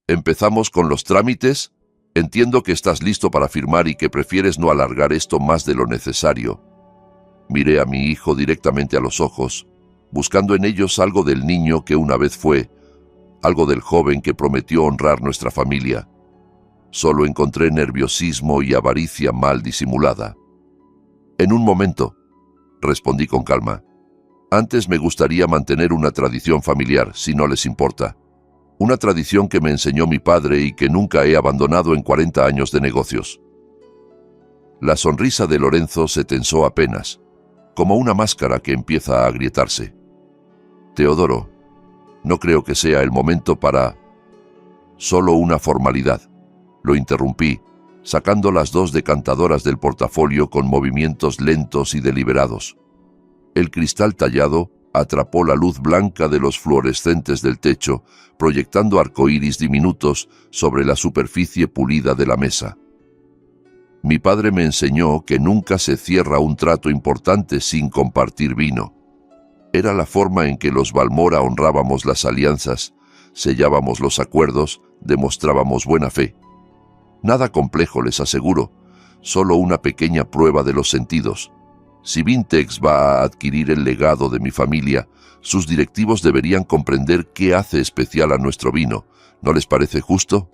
¿Empezamos con los trámites? Entiendo que estás listo para firmar y que prefieres no alargar esto más de lo necesario. Miré a mi hijo directamente a los ojos, buscando en ellos algo del niño que una vez fue, algo del joven que prometió honrar nuestra familia. Solo encontré nerviosismo y avaricia mal disimulada. En un momento, respondí con calma. Antes me gustaría mantener una tradición familiar, si no les importa. Una tradición que me enseñó mi padre y que nunca he abandonado en 40 años de negocios. La sonrisa de Lorenzo se tensó apenas, como una máscara que empieza a agrietarse. Teodoro, no creo que sea el momento para... Solo una formalidad. Lo interrumpí, sacando las dos decantadoras del portafolio con movimientos lentos y deliberados. El cristal tallado atrapó la luz blanca de los fluorescentes del techo, proyectando arcoíris diminutos sobre la superficie pulida de la mesa. Mi padre me enseñó que nunca se cierra un trato importante sin compartir vino. Era la forma en que los Balmora honrábamos las alianzas, sellábamos los acuerdos, demostrábamos buena fe. Nada complejo, les aseguro, solo una pequeña prueba de los sentidos. Si Vintex va a adquirir el legado de mi familia, sus directivos deberían comprender qué hace especial a nuestro vino. ¿No les parece justo?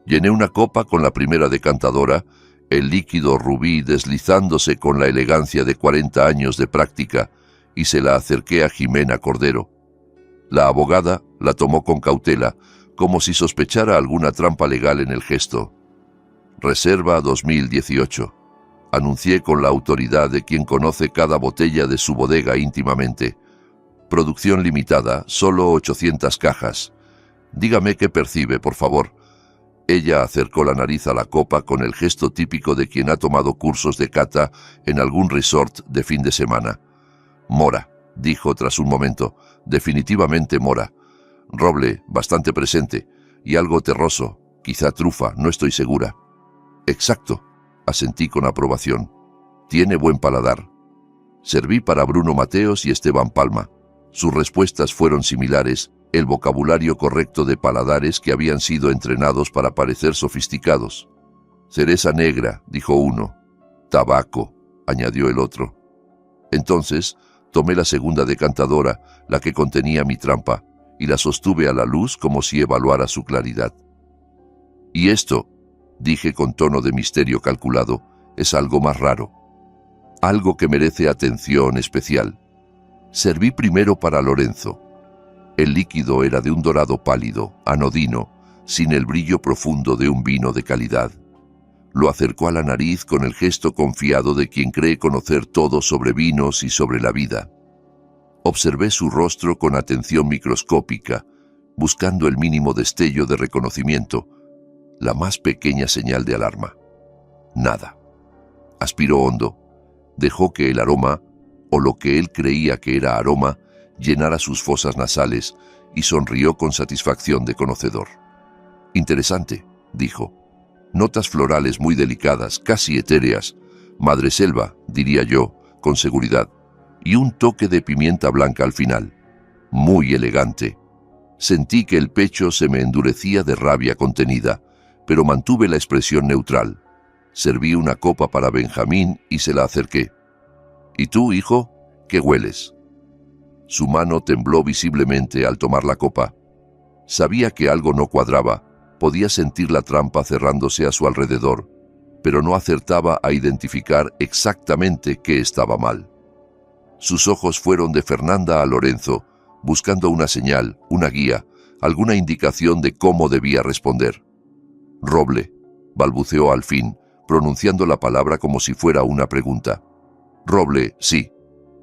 Llené una copa con la primera decantadora, el líquido rubí deslizándose con la elegancia de 40 años de práctica, y se la acerqué a Jimena Cordero. La abogada la tomó con cautela, como si sospechara alguna trampa legal en el gesto. Reserva 2018. Anuncié con la autoridad de quien conoce cada botella de su bodega íntimamente. Producción limitada, solo 800 cajas. Dígame qué percibe, por favor. Ella acercó la nariz a la copa con el gesto típico de quien ha tomado cursos de cata en algún resort de fin de semana. Mora, dijo tras un momento. Definitivamente mora. Roble, bastante presente, y algo terroso, quizá trufa, no estoy segura. Exacto, asentí con aprobación. Tiene buen paladar. Serví para Bruno Mateos y Esteban Palma. Sus respuestas fueron similares, el vocabulario correcto de paladares que habían sido entrenados para parecer sofisticados. Cereza negra, dijo uno. Tabaco, añadió el otro. Entonces, tomé la segunda decantadora, la que contenía mi trampa, y la sostuve a la luz como si evaluara su claridad. «Y esto», dije con tono de misterio calculado, «es algo más raro. Algo que merece atención especial. Serví primero para Lorenzo. El líquido era de un dorado pálido, anodino, sin el brillo profundo de un vino de calidad. Lo acercó a la nariz con el gesto confiado de quien cree conocer todo sobre vinos y sobre la vida. Observé su rostro con atención microscópica, buscando el mínimo destello de reconocimiento, la más pequeña señal de alarma. Nada. Aspiró hondo, dejó que el aroma, o lo que él creía que era aroma, llenara sus fosas nasales y sonrió con satisfacción de conocedor. «Interesante», dijo. «Notas florales muy delicadas, casi etéreas. Madreselva, diría yo, con seguridad. Y un toque de pimienta blanca al final. Muy elegante». Sentí que el pecho se me endurecía de rabia contenida, pero mantuve la expresión neutral. Serví una copa para Benjamín y se la acerqué. «¿Y tú, hijo? ¿Qué hueles?» Su mano tembló visiblemente al tomar la copa. Sabía que algo no cuadraba, podía sentir la trampa cerrándose a su alrededor, pero no acertaba a identificar exactamente qué estaba mal. Sus ojos fueron de Fernanda a Lorenzo, buscando una señal, una guía, alguna indicación de cómo debía responder. «Roble», balbuceó al fin, pronunciando la palabra como si fuera una pregunta. «Roble, sí.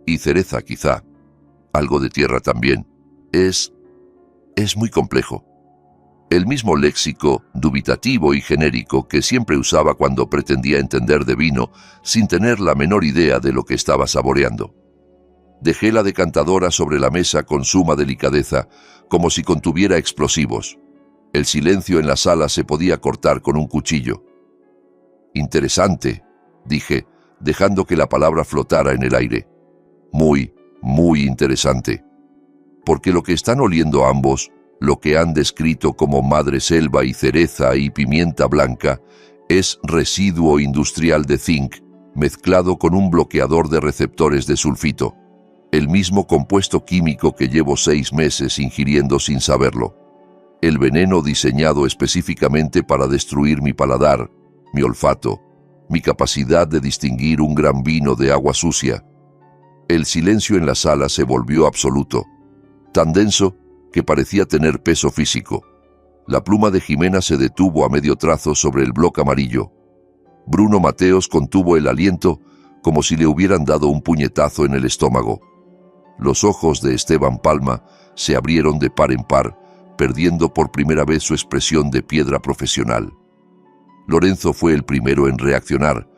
Y cereza, quizá. Algo de tierra también. Es muy complejo». El mismo léxico dubitativo y genérico que siempre usaba cuando pretendía entender de vino sin tener la menor idea de lo que estaba saboreando. Dejé la decantadora sobre la mesa con suma delicadeza, como si contuviera explosivos. El silencio en la sala se podía cortar con un cuchillo. «Interesante», dije, dejando que la palabra flotara en el aire. «Muy, muy interesante. Porque lo que están oliendo ambos, lo que han descrito como madreselva y cereza y pimienta blanca, es residuo industrial de zinc, mezclado con un bloqueador de receptores de sulfito, el mismo compuesto químico que llevo 6 meses ingiriendo sin saberlo. El veneno diseñado específicamente para destruir mi paladar, mi olfato, mi capacidad de distinguir un gran vino de agua sucia». El silencio en la sala se volvió absoluto, tan denso que parecía tener peso físico. La pluma de Jimena se detuvo a medio trazo sobre el bloc amarillo. Bruno Mateos contuvo el aliento como si le hubieran dado un puñetazo en el estómago. Los ojos de Esteban Palma se abrieron de par en par, perdiendo por primera vez su expresión de piedra profesional. Lorenzo fue el primero en reaccionar,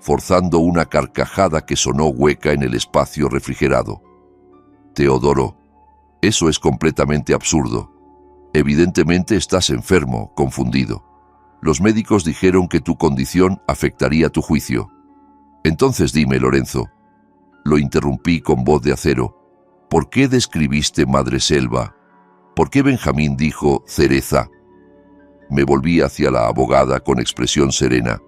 forzando una carcajada que sonó hueca en el espacio refrigerado. «Teodoro, eso es completamente absurdo. Evidentemente estás enfermo, confundido. Los médicos dijeron que tu condición afectaría tu juicio. Entonces dime, Lorenzo», lo interrumpí con voz de acero, «¿por qué describiste madreselva? ¿Por qué Benjamín dijo cereza?» Me volví hacia la abogada con expresión serena.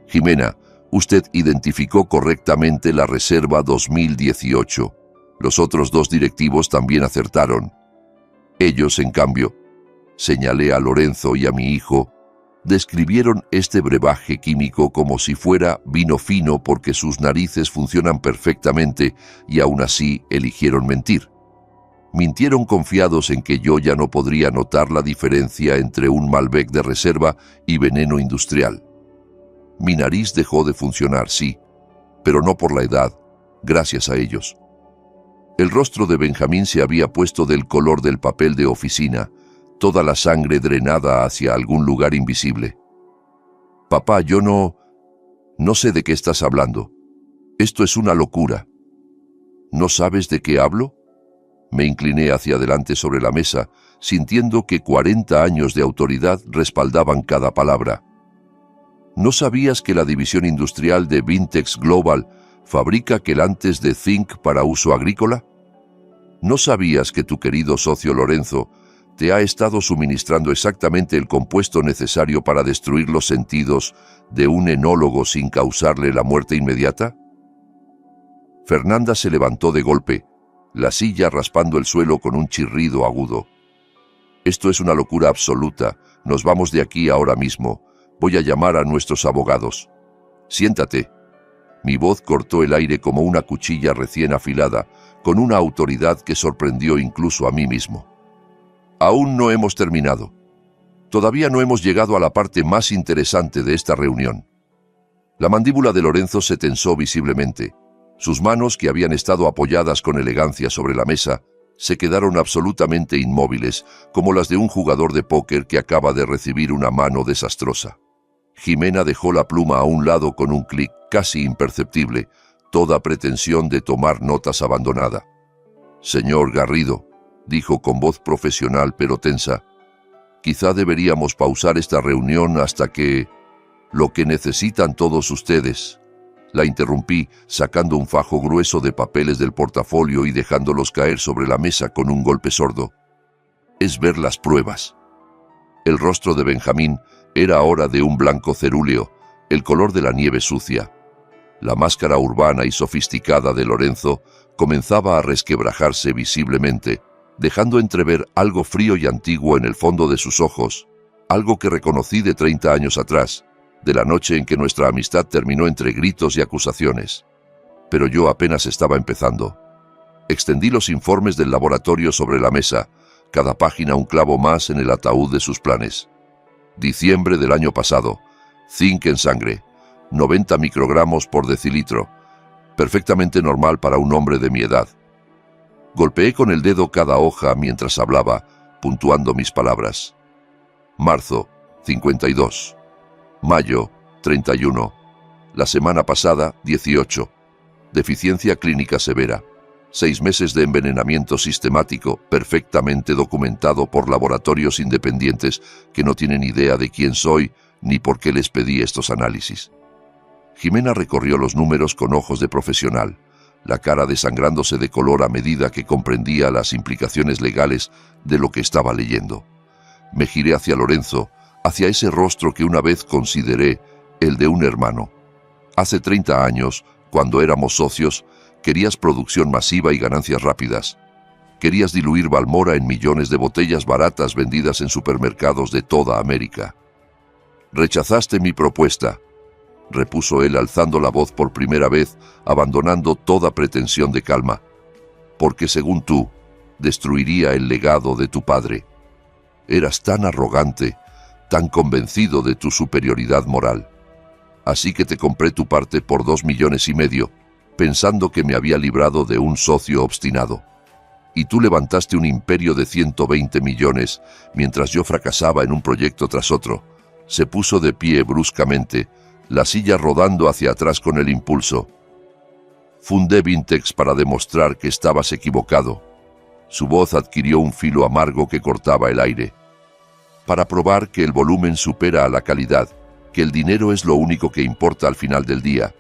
«Jimena, usted identificó correctamente la reserva 2018. Los otros 2 directivos también acertaron. Ellos, en cambio», señalé a Lorenzo y a mi hijo, describieron este brebaje químico como si fuera vino fino porque sus narices funcionan perfectamente y aún así eligieron mentir. Mintieron confiados en que yo ya no podría notar la diferencia entre un Malbec de reserva y veneno industrial. Mi nariz dejó de funcionar, sí, pero no por la edad, gracias a ellos. El rostro de Benjamín se había puesto del color del papel de oficina, toda la sangre drenada hacia algún lugar invisible. «Papá, yo no sé de qué estás hablando. Esto es una locura». «¿No sabes de qué hablo?» Me incliné hacia adelante sobre la mesa, sintiendo que 40 años de autoridad respaldaban cada palabra. «¿No sabías que la división industrial de Vintex Global ¿Fabrica quelantes de zinc para uso agrícola? ¿No sabías que tu querido socio Lorenzo te ha estado suministrando exactamente el compuesto necesario para destruir los sentidos de un enólogo sin causarle la muerte inmediata? Fernanda se levantó de golpe, la silla raspando el suelo con un chirrido agudo. Esto es una locura absoluta. Nos vamos de aquí ahora mismo. Voy a llamar a nuestros abogados. Siéntate. Mi voz cortó el aire como una cuchilla recién afilada, con una autoridad que sorprendió incluso a mí mismo. Aún no hemos terminado. Todavía no hemos llegado a la parte más interesante de esta reunión. La mandíbula de Lorenzo se tensó visiblemente. Sus manos, que habían estado apoyadas con elegancia sobre la mesa, se quedaron absolutamente inmóviles, como las de un jugador de póker que acaba de recibir una mano desastrosa. Jimena dejó la pluma a un lado con un clic casi imperceptible, toda pretensión de tomar notas abandonada. «Señor Garrido», dijo con voz profesional pero tensa, «quizá deberíamos pausar esta reunión hasta que... lo que necesitan todos ustedes». La interrumpí, sacando un fajo grueso de papeles del portafolio y dejándolos caer sobre la mesa con un golpe sordo. «Es ver las pruebas». El rostro de Benjamín era ahora de un blanco cerúleo, el color de la nieve sucia. La máscara urbana y sofisticada de Lorenzo comenzaba a resquebrajarse visiblemente, dejando entrever algo frío y antiguo en el fondo de sus ojos, algo que reconocí de 30 años atrás, de la noche en que nuestra amistad terminó entre gritos y acusaciones. Pero yo apenas estaba empezando. Extendí los informes del laboratorio sobre la mesa, cada página un clavo más en el ataúd de sus planes. Diciembre del año pasado, zinc en sangre, 90 microgramos por decilitro, perfectamente normal para un hombre de mi edad. Golpeé con el dedo cada hoja mientras hablaba, puntuando mis palabras. Marzo, 52. Mayo, 31. La semana pasada, 18. Deficiencia clínica severa. 6 meses de envenenamiento sistemático, perfectamente documentado por laboratorios independientes que no tienen idea de quién soy ni por qué les pedí estos análisis. Jimena recorrió los números con ojos de profesional, la cara desangrándose de color a medida que comprendía las implicaciones legales de lo que estaba leyendo. Me giré hacia Lorenzo, hacia ese rostro que una vez consideré el de un hermano. Hace 30 años, cuando éramos socios, querías producción masiva y ganancias rápidas. Querías diluir Balmora en millones de botellas baratas vendidas en supermercados de toda América. «Rechazaste mi propuesta», repuso él alzando la voz por primera vez, abandonando toda pretensión de calma, «porque según tú, destruiría el legado de tu padre. Eras tan arrogante, tan convencido de tu superioridad moral. Así que te compré tu parte por 2,5 millones, pensando que me había librado de un socio obstinado. Y tú levantaste un imperio de 120 millones, mientras yo fracasaba en un proyecto tras otro». Se puso de pie bruscamente, la silla rodando hacia atrás con el impulso. «Fundé Vintex para demostrar que estabas equivocado». Su voz adquirió un filo amargo que cortaba el aire. «Para probar que el volumen supera a la calidad, que el dinero es lo único que importa al final del día.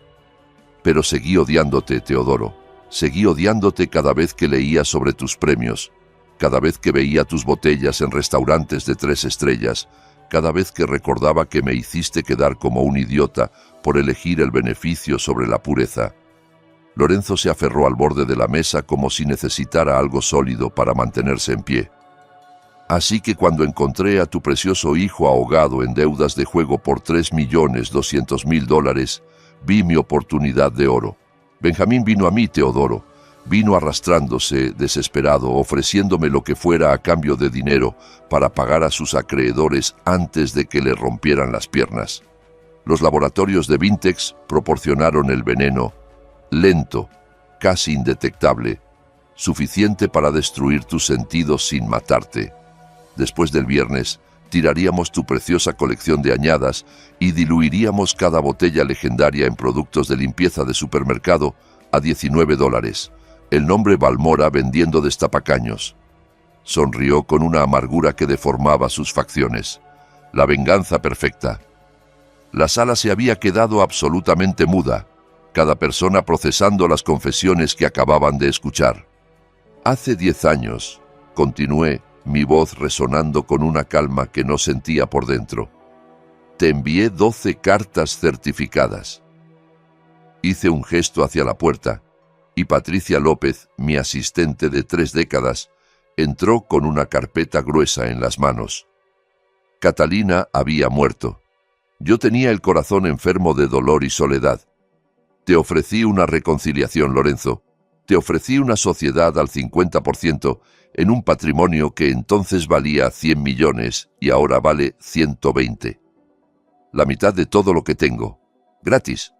Pero seguí odiándote, Teodoro. Seguí odiándote cada vez que leía sobre tus premios, cada vez que veía tus botellas en restaurantes de 3 estrellas, cada vez que recordaba que me hiciste quedar como un idiota por elegir el beneficio sobre la pureza». Lorenzo se aferró al borde de la mesa como si necesitara algo sólido para mantenerse en pie. «Así que cuando encontré a tu precioso hijo ahogado en deudas de juego por $3,200,000, vi mi oportunidad de oro. Benjamín vino a mí, Teodoro. Vino arrastrándose, desesperado, ofreciéndome lo que fuera a cambio de dinero para pagar a sus acreedores antes de que le rompieran las piernas. Los laboratorios de Vintex proporcionaron el veneno, lento, casi indetectable, suficiente para destruir tus sentidos sin matarte. Después del viernes, tiraríamos tu preciosa colección de añadas y diluiríamos cada botella legendaria en productos de limpieza de supermercado a $19. El nombre Balmora vendiendo destapacaños». Sonrió con una amargura que deformaba sus facciones. La venganza perfecta. La sala se había quedado absolutamente muda. cada persona procesando las confesiones que acababan de escuchar. Hace 10 años, continué, mi voz resonando con una calma que no sentía por dentro. Te envié 12 cartas certificadas. Hice un gesto hacia la puerta, y Patricia López, mi asistente de 3 décadas, entró con una carpeta gruesa en las manos. Catalina había muerto. Yo tenía el corazón enfermo de dolor y soledad. Te ofrecí una reconciliación, Lorenzo. Te ofrecí una sociedad al 50% en un patrimonio que entonces valía 100 millones y ahora vale 120. La mitad de todo lo que tengo. Gratis.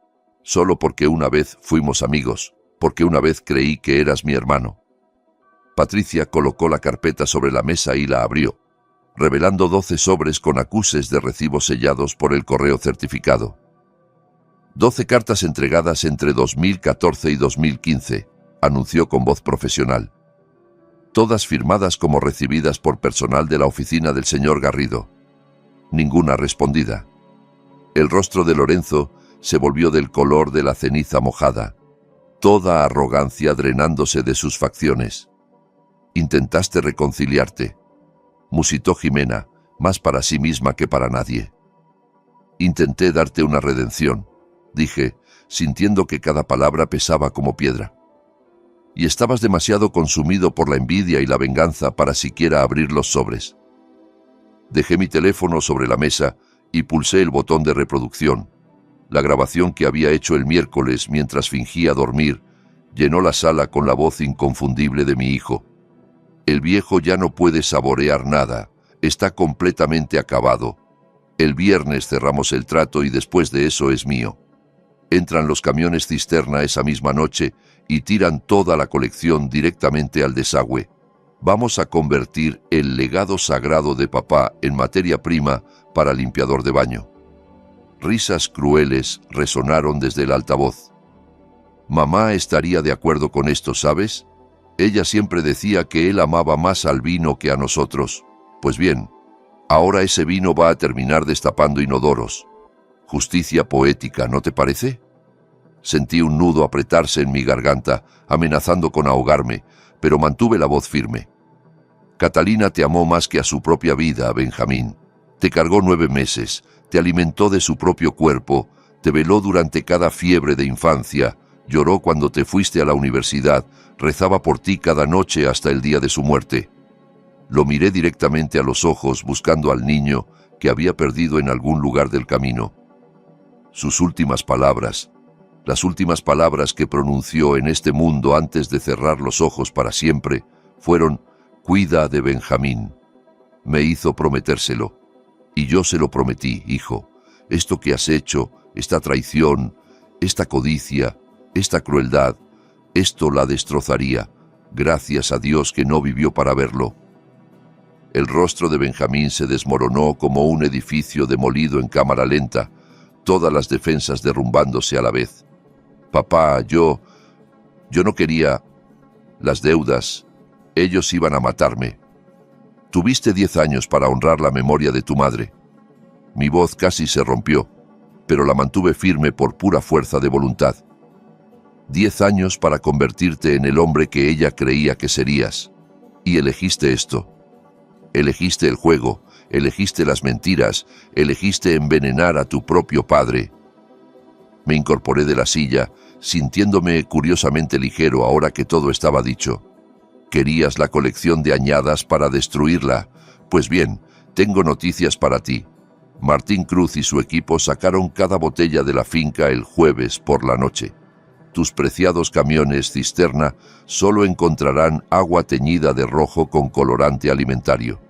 Solo porque una vez fuimos amigos, porque una vez creí que eras mi hermano. Patricia colocó la carpeta sobre la mesa y la abrió, revelando 12 sobres con acuses de recibos sellados por el correo certificado. 12 cartas entregadas entre 2014 y 2015, anunció con voz profesional. Todas firmadas como recibidas por personal de la oficina del señor Garrido. Ninguna respondida. El rostro de Lorenzo se volvió del color de la ceniza mojada, toda arrogancia drenándose de sus facciones. Intentaste reconciliarte, musitó Jimena, más para sí misma que para nadie. Intenté darte una redención, dije, sintiendo que cada palabra pesaba como piedra. Y estabas demasiado consumido por la envidia y la venganza para siquiera abrir los sobres. Dejé mi teléfono sobre la mesa y pulsé el botón de reproducción. La grabación que había hecho el miércoles mientras fingía dormir llenó la sala con la voz inconfundible de mi hijo. El viejo ya no puede saborear nada, está completamente acabado. El viernes cerramos el trato y después de eso es mío. Entran los camiones cisterna esa misma noche y tiran toda la colección directamente al desagüe. Vamos a convertir el legado sagrado de papá en materia prima para limpiador de baño. Risas crueles resonaron desde el altavoz. Mamá estaría de acuerdo con esto, ¿sabes? Ella siempre decía que él amaba más al vino que a nosotros. Pues bien, ahora ese vino va a terminar destapando inodoros. Justicia poética, ¿no te parece? Sentí un nudo apretarse en mi garganta, amenazando con ahogarme, pero mantuve la voz firme. Catalina te amó más que a su propia vida, Benjamín. Te cargó 9 meses, te alimentó de su propio cuerpo, te veló durante cada fiebre de infancia, lloró cuando te fuiste a la universidad, rezaba por ti cada noche hasta el día de su muerte. Lo miré directamente a los ojos buscando al niño que había perdido en algún lugar del camino. Sus últimas palabras, las últimas palabras que pronunció en este mundo antes de cerrar los ojos para siempre, fueron: «Cuida de Benjamín». Me hizo prometérselo. Y yo se lo prometí, hijo. Esto que has hecho, esta traición, esta codicia, esta crueldad, esto la destrozaría. Gracias a Dios que no vivió para verlo. El rostro de Benjamín se desmoronó como un edificio demolido en cámara lenta, todas las defensas derrumbándose a la vez. Papá, yo no quería. Las deudas, ellos iban a matarme. Tuviste 10 años para honrar la memoria de tu madre. Mi voz casi se rompió, pero la mantuve firme por pura fuerza de voluntad. 10 años para convertirte en el hombre que ella creía que serías. Y elegiste esto. Elegiste el juego, elegiste las mentiras, elegiste envenenar a tu propio padre. Me incorporé de la silla, sintiéndome curiosamente ligero ahora que todo estaba dicho. ¿Querías la colección de añadas para destruirla? Pues bien, tengo noticias para ti. Martín Cruz y su equipo sacaron cada botella de la finca el jueves por la noche. Tus preciados camiones cisterna solo encontrarán agua teñida de rojo con colorante alimentario.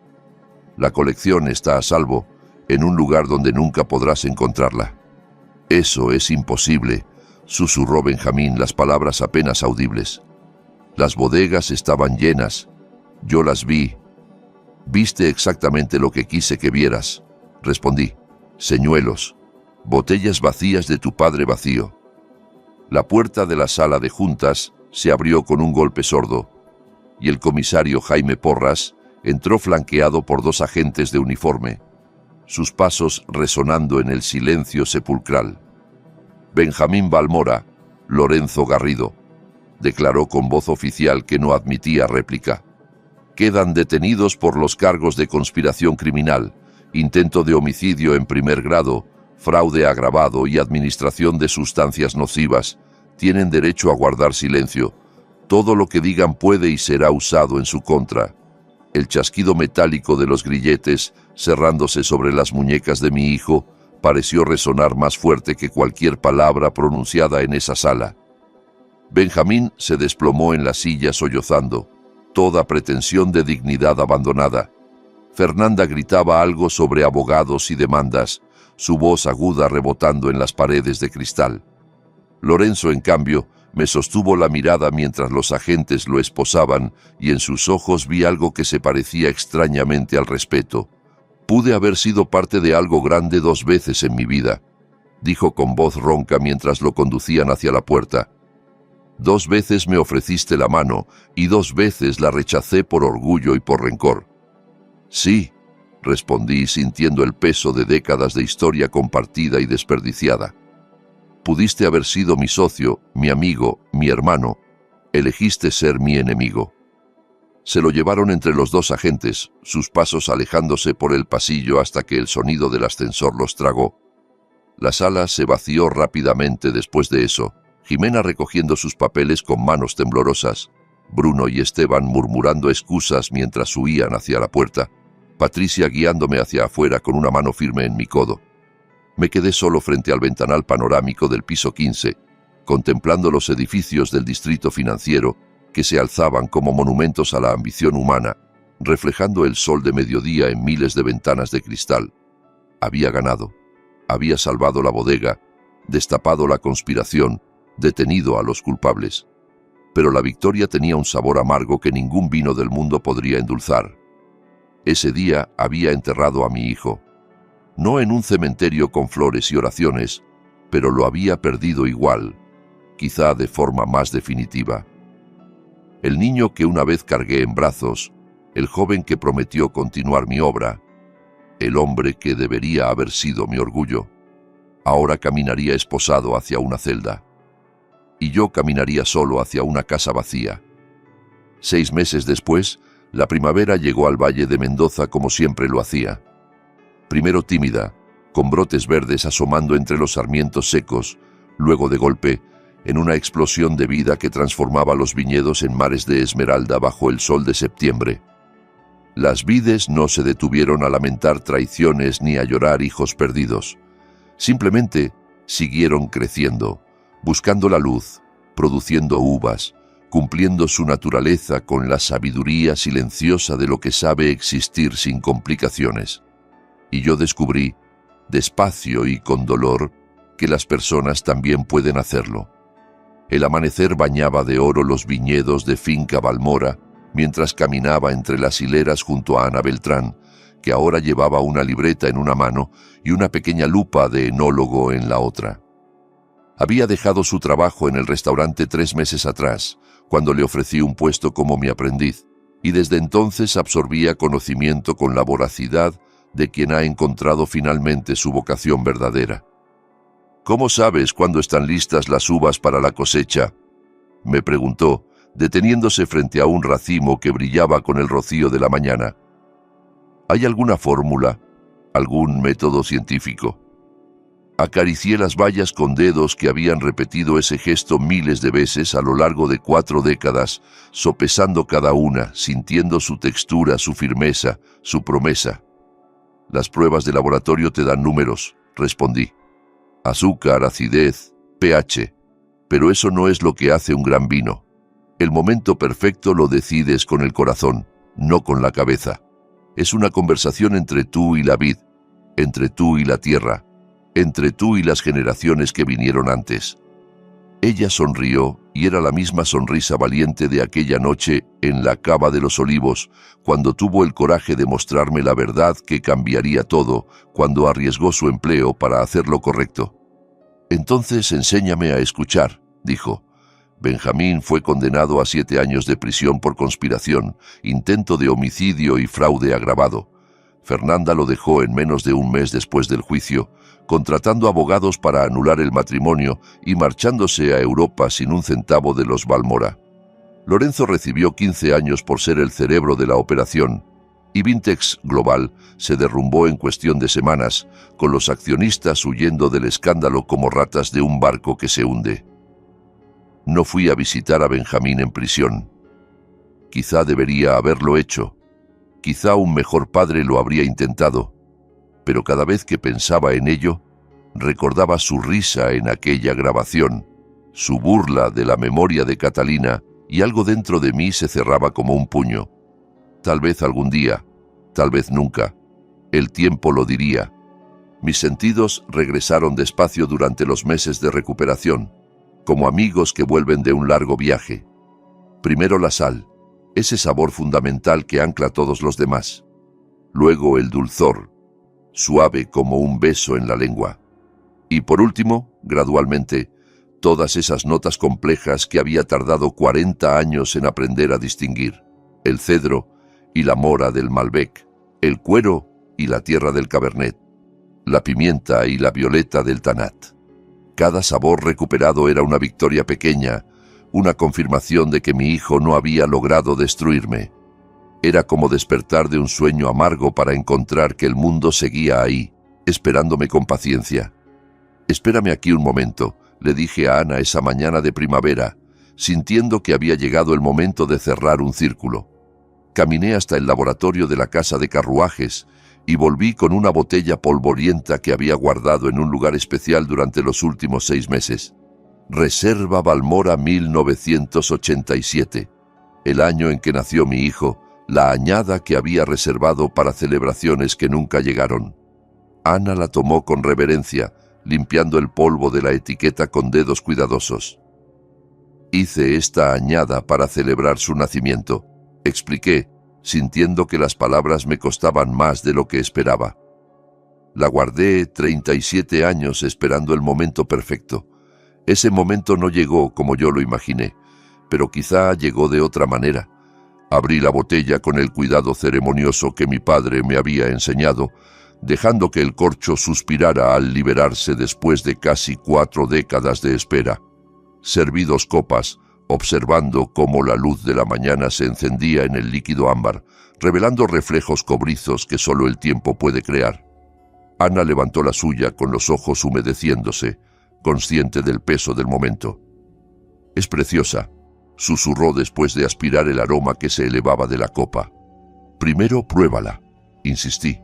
La colección está a salvo, en un lugar donde nunca podrás encontrarla. Eso es imposible, susurró Benjamín, las palabras apenas audibles. Las bodegas estaban llenas. Yo las vi. Viste exactamente lo que quise que vieras, respondí. Señuelos, botellas vacías de tu padre vacío. La puerta de la sala de juntas se abrió con un golpe sordo, y el comisario Jaime Porras entró flanqueado por 2 agentes de uniforme, sus pasos resonando en el silencio sepulcral. Benjamín Balmora, Lorenzo Garrido. Declaró con voz oficial que no admitía réplica. Quedan detenidos por los cargos de conspiración criminal, intento de homicidio en primer grado, fraude agravado y administración de sustancias nocivas. Tienen derecho a guardar silencio. Todo lo que digan puede y será usado en su contra. El chasquido metálico de los grilletes, cerrándose sobre las muñecas de mi hijo, pareció resonar más fuerte que cualquier palabra pronunciada en esa sala. Benjamín se desplomó en la silla sollozando, toda pretensión de dignidad abandonada. Fernanda gritaba algo sobre abogados y demandas, su voz aguda rebotando en las paredes de cristal. Lorenzo, en cambio, me sostuvo la mirada mientras los agentes lo esposaban y en sus ojos vi algo que se parecía extrañamente al respeto. Pude haber sido parte de algo grande 2 veces en mi vida, dijo con voz ronca mientras lo conducían hacia la puerta. 2 veces me ofreciste la mano y 2 veces la rechacé por orgullo y por rencor. Sí, respondí sintiendo el peso de décadas de historia compartida y desperdiciada. Pudiste haber sido mi socio, mi amigo, mi hermano. Elegiste ser mi enemigo. Se lo llevaron entre los 2 agentes, sus pasos alejándose por el pasillo hasta que el sonido del ascensor los tragó. La sala se vació rápidamente después de eso, Jimena recogiendo sus papeles con manos temblorosas, Bruno y Esteban murmurando excusas mientras huían hacia la puerta, Patricia guiándome hacia afuera con una mano firme en mi codo. Me quedé solo frente al ventanal panorámico del piso 15, contemplando los edificios del distrito financiero que se alzaban como monumentos a la ambición humana, reflejando el sol de mediodía en miles de ventanas de cristal. Había ganado, había salvado la bodega, destapado la conspiración, detenido a los culpables. Pero la victoria tenía un sabor amargo que ningún vino del mundo podría endulzar. Ese día había enterrado a mi hijo. No en un cementerio con flores y oraciones, pero lo había perdido igual, quizá de forma más definitiva. El niño que una vez cargué en brazos, el joven que prometió continuar mi obra, el hombre que debería haber sido mi orgullo, ahora caminaría esposado hacia una celda. Y yo caminaría solo hacia una casa vacía. 6 meses después, la primavera llegó al Valle de Mendoza como siempre lo hacía. Primero tímida, con brotes verdes asomando entre los sarmientos secos, luego de golpe, en una explosión de vida que transformaba los viñedos en mares de esmeralda bajo el sol de septiembre. Las vides no se detuvieron a lamentar traiciones ni a llorar hijos perdidos. Simplemente siguieron creciendo, buscando la luz, produciendo uvas, cumpliendo su naturaleza con la sabiduría silenciosa de lo que sabe existir sin complicaciones. Y yo descubrí, despacio y con dolor, que las personas también pueden hacerlo. El amanecer bañaba de oro los viñedos de Finca Balmora, mientras caminaba entre las hileras junto a Ana Beltrán, que ahora llevaba una libreta en una mano y una pequeña lupa de enólogo en la otra. Había dejado su trabajo en el restaurante 3 meses atrás, cuando le ofrecí un puesto como mi aprendiz, y desde entonces absorbía conocimiento con la voracidad de quien ha encontrado finalmente su vocación verdadera. ¿Cómo sabes cuándo están listas las uvas para la cosecha?, me preguntó, deteniéndose frente a un racimo que brillaba con el rocío de la mañana. ¿Hay alguna fórmula? ¿Algún método científico? Acaricié las bayas con dedos que habían repetido ese gesto miles de veces a lo largo de 4 décadas, sopesando cada una, sintiendo su textura, su firmeza, su promesa. Las pruebas de laboratorio te dan números, respondí. Azúcar, acidez, pH. Pero eso no es lo que hace un gran vino. El momento perfecto lo decides con el corazón, no con la cabeza. Es una conversación entre tú y la vid, entre tú y la tierra, entre tú y las generaciones que vinieron antes. Ella sonrió y era la misma sonrisa valiente de aquella noche en la Cava de los Olivos, cuando tuvo el coraje de mostrarme la verdad que cambiaría todo, cuando arriesgó su empleo para hacer lo correcto. Entonces enséñame a escuchar, dijo. Benjamín fue condenado a 7 años de prisión por conspiración, intento de homicidio y fraude agravado. Fernanda lo dejó en menos de un mes después del juicio, contratando abogados para anular el matrimonio y marchándose a Europa sin un centavo de los Balmora. Lorenzo recibió 15 años por ser el cerebro de la operación, y Vintex Global se derrumbó en cuestión de semanas, con los accionistas huyendo del escándalo como ratas de un barco que se hunde. No fui a visitar a Benjamín en prisión. Quizá debería haberlo hecho. Quizá un mejor padre lo habría intentado. Pero cada vez que pensaba en ello, recordaba su risa en aquella grabación, su burla de la memoria de Catalina, y algo dentro de mí se cerraba como un puño. Tal vez algún día, tal vez nunca. El tiempo lo diría. Mis sentidos regresaron despacio durante los meses de recuperación, como amigos que vuelven de un largo viaje. Primero la sal, ese sabor fundamental que ancla a todos los demás. Luego el dulzor, suave como un beso en la lengua. Y por último, gradualmente, todas esas notas complejas que había tardado 40 años en aprender a distinguir. El cedro y la mora del Malbec, el cuero y la tierra del Cabernet, la pimienta y la violeta del Tanat. Cada sabor recuperado era una victoria pequeña, una confirmación de que mi hijo no había logrado destruirme. Era como despertar de un sueño amargo para encontrar que el mundo seguía ahí, esperándome con paciencia. «Espérame aquí un momento», le dije a Ana esa mañana de primavera, sintiendo que había llegado el momento de cerrar un círculo. Caminé hasta el laboratorio de la casa de carruajes y volví con una botella polvorienta que había guardado en un lugar especial durante los últimos 6 meses. Reserva Balmora 1987, el año en que nació mi hijo, la añada que había reservado para celebraciones que nunca llegaron. Ana la tomó con reverencia, limpiando el polvo de la etiqueta con dedos cuidadosos. «Hice esta añada para celebrar su nacimiento», expliqué, sintiendo que las palabras me costaban más de lo que esperaba. La guardé 37 años esperando el momento perfecto. Ese momento no llegó como yo lo imaginé, pero quizá llegó de otra manera. Abrí la botella con el cuidado ceremonioso que mi padre me había enseñado, dejando que el corcho suspirara al liberarse después de casi 4 décadas de espera. Serví 2 copas, observando cómo la luz de la mañana se encendía en el líquido ámbar, revelando reflejos cobrizos que solo el tiempo puede crear. Ana levantó la suya con los ojos humedeciéndose, consciente del peso del momento. «Es preciosa», susurró después de aspirar el aroma que se elevaba de la copa. «Primero pruébala», insistí.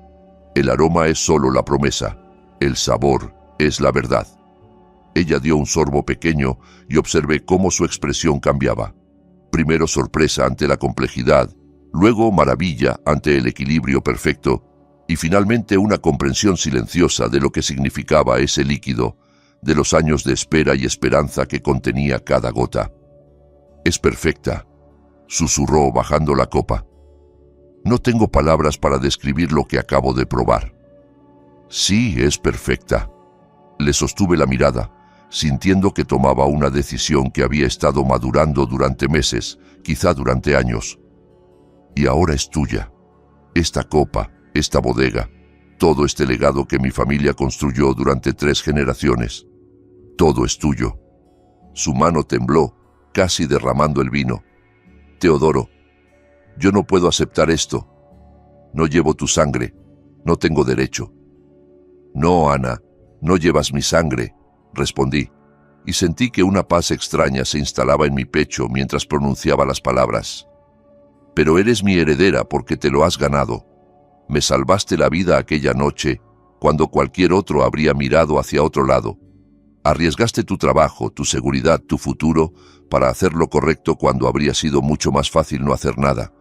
«El aroma es solo la promesa, el sabor es la verdad». Ella dio un sorbo pequeño y observé cómo su expresión cambiaba. Primero sorpresa ante la complejidad, luego maravilla ante el equilibrio perfecto y finalmente una comprensión silenciosa de lo que significaba ese líquido, de los años de espera y esperanza que contenía cada gota. «Es perfecta», susurró bajando la copa. «No tengo palabras para describir lo que acabo de probar». «Sí, es perfecta». Le sostuve la mirada, sintiendo que tomaba una decisión que había estado madurando durante meses, quizá durante años. «Y ahora es tuya. Esta copa, esta bodega, todo este legado que mi familia construyó durante 3 generaciones. Todo es tuyo». Su mano tembló, casi derramando el vino. «Teodoro, yo no puedo aceptar esto. No llevo tu sangre. No tengo derecho». «No, Ana, no llevas mi sangre», respondí, y sentí que una paz extraña se instalaba en mi pecho mientras pronunciaba las palabras. «Pero eres mi heredera porque te lo has ganado. Me salvaste la vida aquella noche, cuando cualquier otro habría mirado hacia otro lado. Arriesgaste tu trabajo, tu seguridad, tu futuro, para hacer lo correcto cuando habría sido mucho más fácil no hacer nada.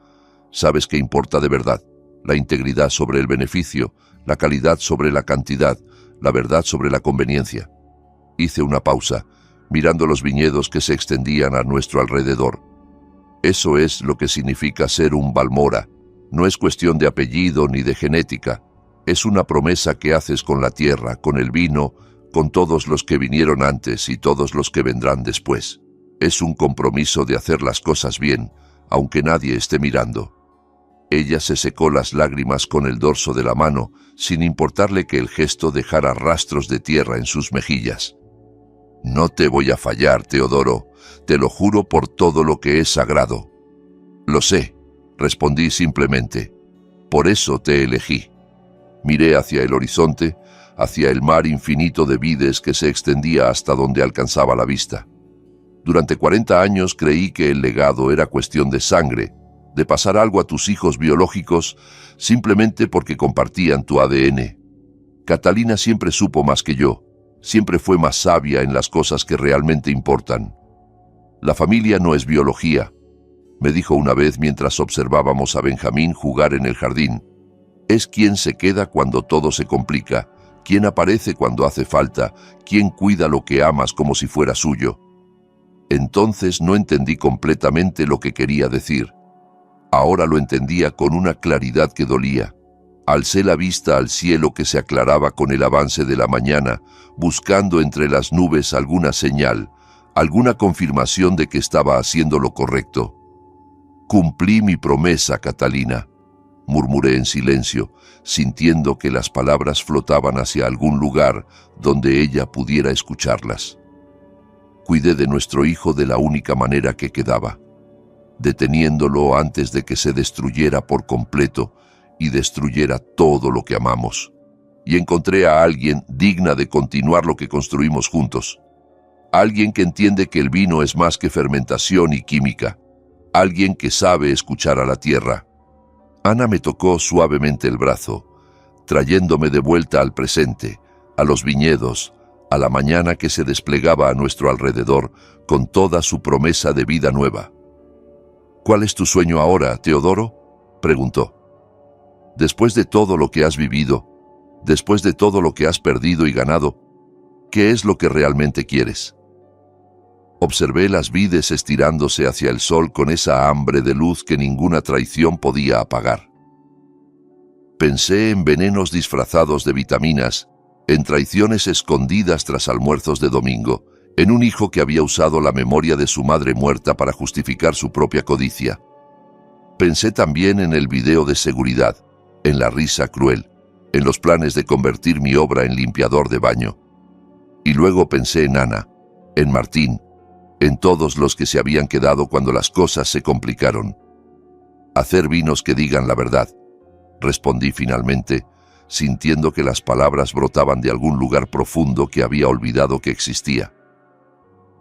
Sabes qué importa de verdad, la integridad sobre el beneficio, la calidad sobre la cantidad, la verdad sobre la conveniencia». Hice una pausa, mirando los viñedos que se extendían a nuestro alrededor. «Eso es lo que significa ser un Balmora. No es cuestión de apellido ni de genética. Es una promesa que haces con la tierra, con el vino, con todos los que vinieron antes y todos los que vendrán después. Es un compromiso de hacer las cosas bien, aunque nadie esté mirando». Ella se secó las lágrimas con el dorso de la mano, sin importarle que el gesto dejara rastros de tierra en sus mejillas. «No te voy a fallar, Teodoro, te lo juro por todo lo que es sagrado». «Lo sé», respondí simplemente. «Por eso te elegí». Miré hacia el horizonte, hacia el mar infinito de vides que se extendía hasta donde alcanzaba la vista. Durante 40 años creí que el legado era cuestión de sangre, de pasar algo a tus hijos biológicos simplemente porque compartían tu ADN. Catalina siempre supo más que yo, siempre fue más sabia en las cosas que realmente importan. «La familia no es biología», me dijo una vez mientras observábamos a Benjamín jugar en el jardín. «Es quien se queda cuando todo se complica, quien aparece cuando hace falta, quien cuida lo que amas como si fuera suyo». Entonces no entendí completamente lo que quería decir. Ahora lo entendía con una claridad que dolía. Alcé la vista al cielo que se aclaraba con el avance de la mañana, buscando entre las nubes alguna señal, alguna confirmación de que estaba haciendo lo correcto. «Cumplí mi promesa, Catalina», murmuré en silencio, sintiendo que las palabras flotaban hacia algún lugar donde ella pudiera escucharlas. Cuidé de nuestro hijo de la única manera que quedaba, deteniéndolo antes de que se destruyera por completo y destruyera todo lo que amamos. Y encontré a alguien digna de continuar lo que construimos juntos. Alguien que entiende que el vino es más que fermentación y química. Alguien que sabe escuchar a la tierra. Ana me tocó suavemente el brazo, trayéndome de vuelta al presente, a los viñedos, a la mañana que se desplegaba a nuestro alrededor con toda su promesa de vida nueva. «¿Cuál es tu sueño ahora, Teodoro?», preguntó. «Después de todo lo que has vivido, después de todo lo que has perdido y ganado, ¿qué es lo que realmente quieres?». Observé las vides estirándose hacia el sol con esa hambre de luz que ninguna traición podía apagar. Pensé en venenos disfrazados de vitaminas, en traiciones escondidas tras almuerzos de domingo, en un hijo que había usado la memoria de su madre muerta para justificar su propia codicia. Pensé también en el video de seguridad, en la risa cruel, en los planes de convertir mi obra en limpiador de baño. Y luego pensé en Ana, en Martín, en todos los que se habían quedado cuando las cosas se complicaron. «Hacer vinos que digan la verdad», respondí finalmente, sintiendo que las palabras brotaban de algún lugar profundo que había olvidado que existía.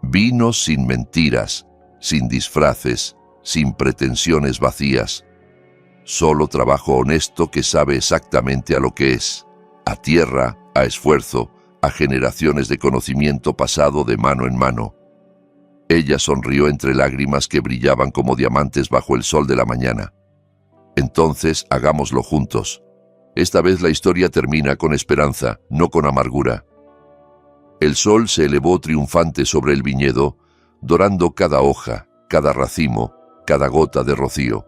«Vinos sin mentiras, sin disfraces, sin pretensiones vacías. Solo trabajo honesto que sabe exactamente a lo que es, a tierra, a esfuerzo, a generaciones de conocimiento pasado de mano en mano». Ella sonrió entre lágrimas que brillaban como diamantes bajo el sol de la mañana. «Entonces hagámoslo juntos. Esta vez la historia termina con esperanza, no con amargura». El sol se elevó triunfante sobre el viñedo, dorando cada hoja, cada racimo, cada gota de rocío.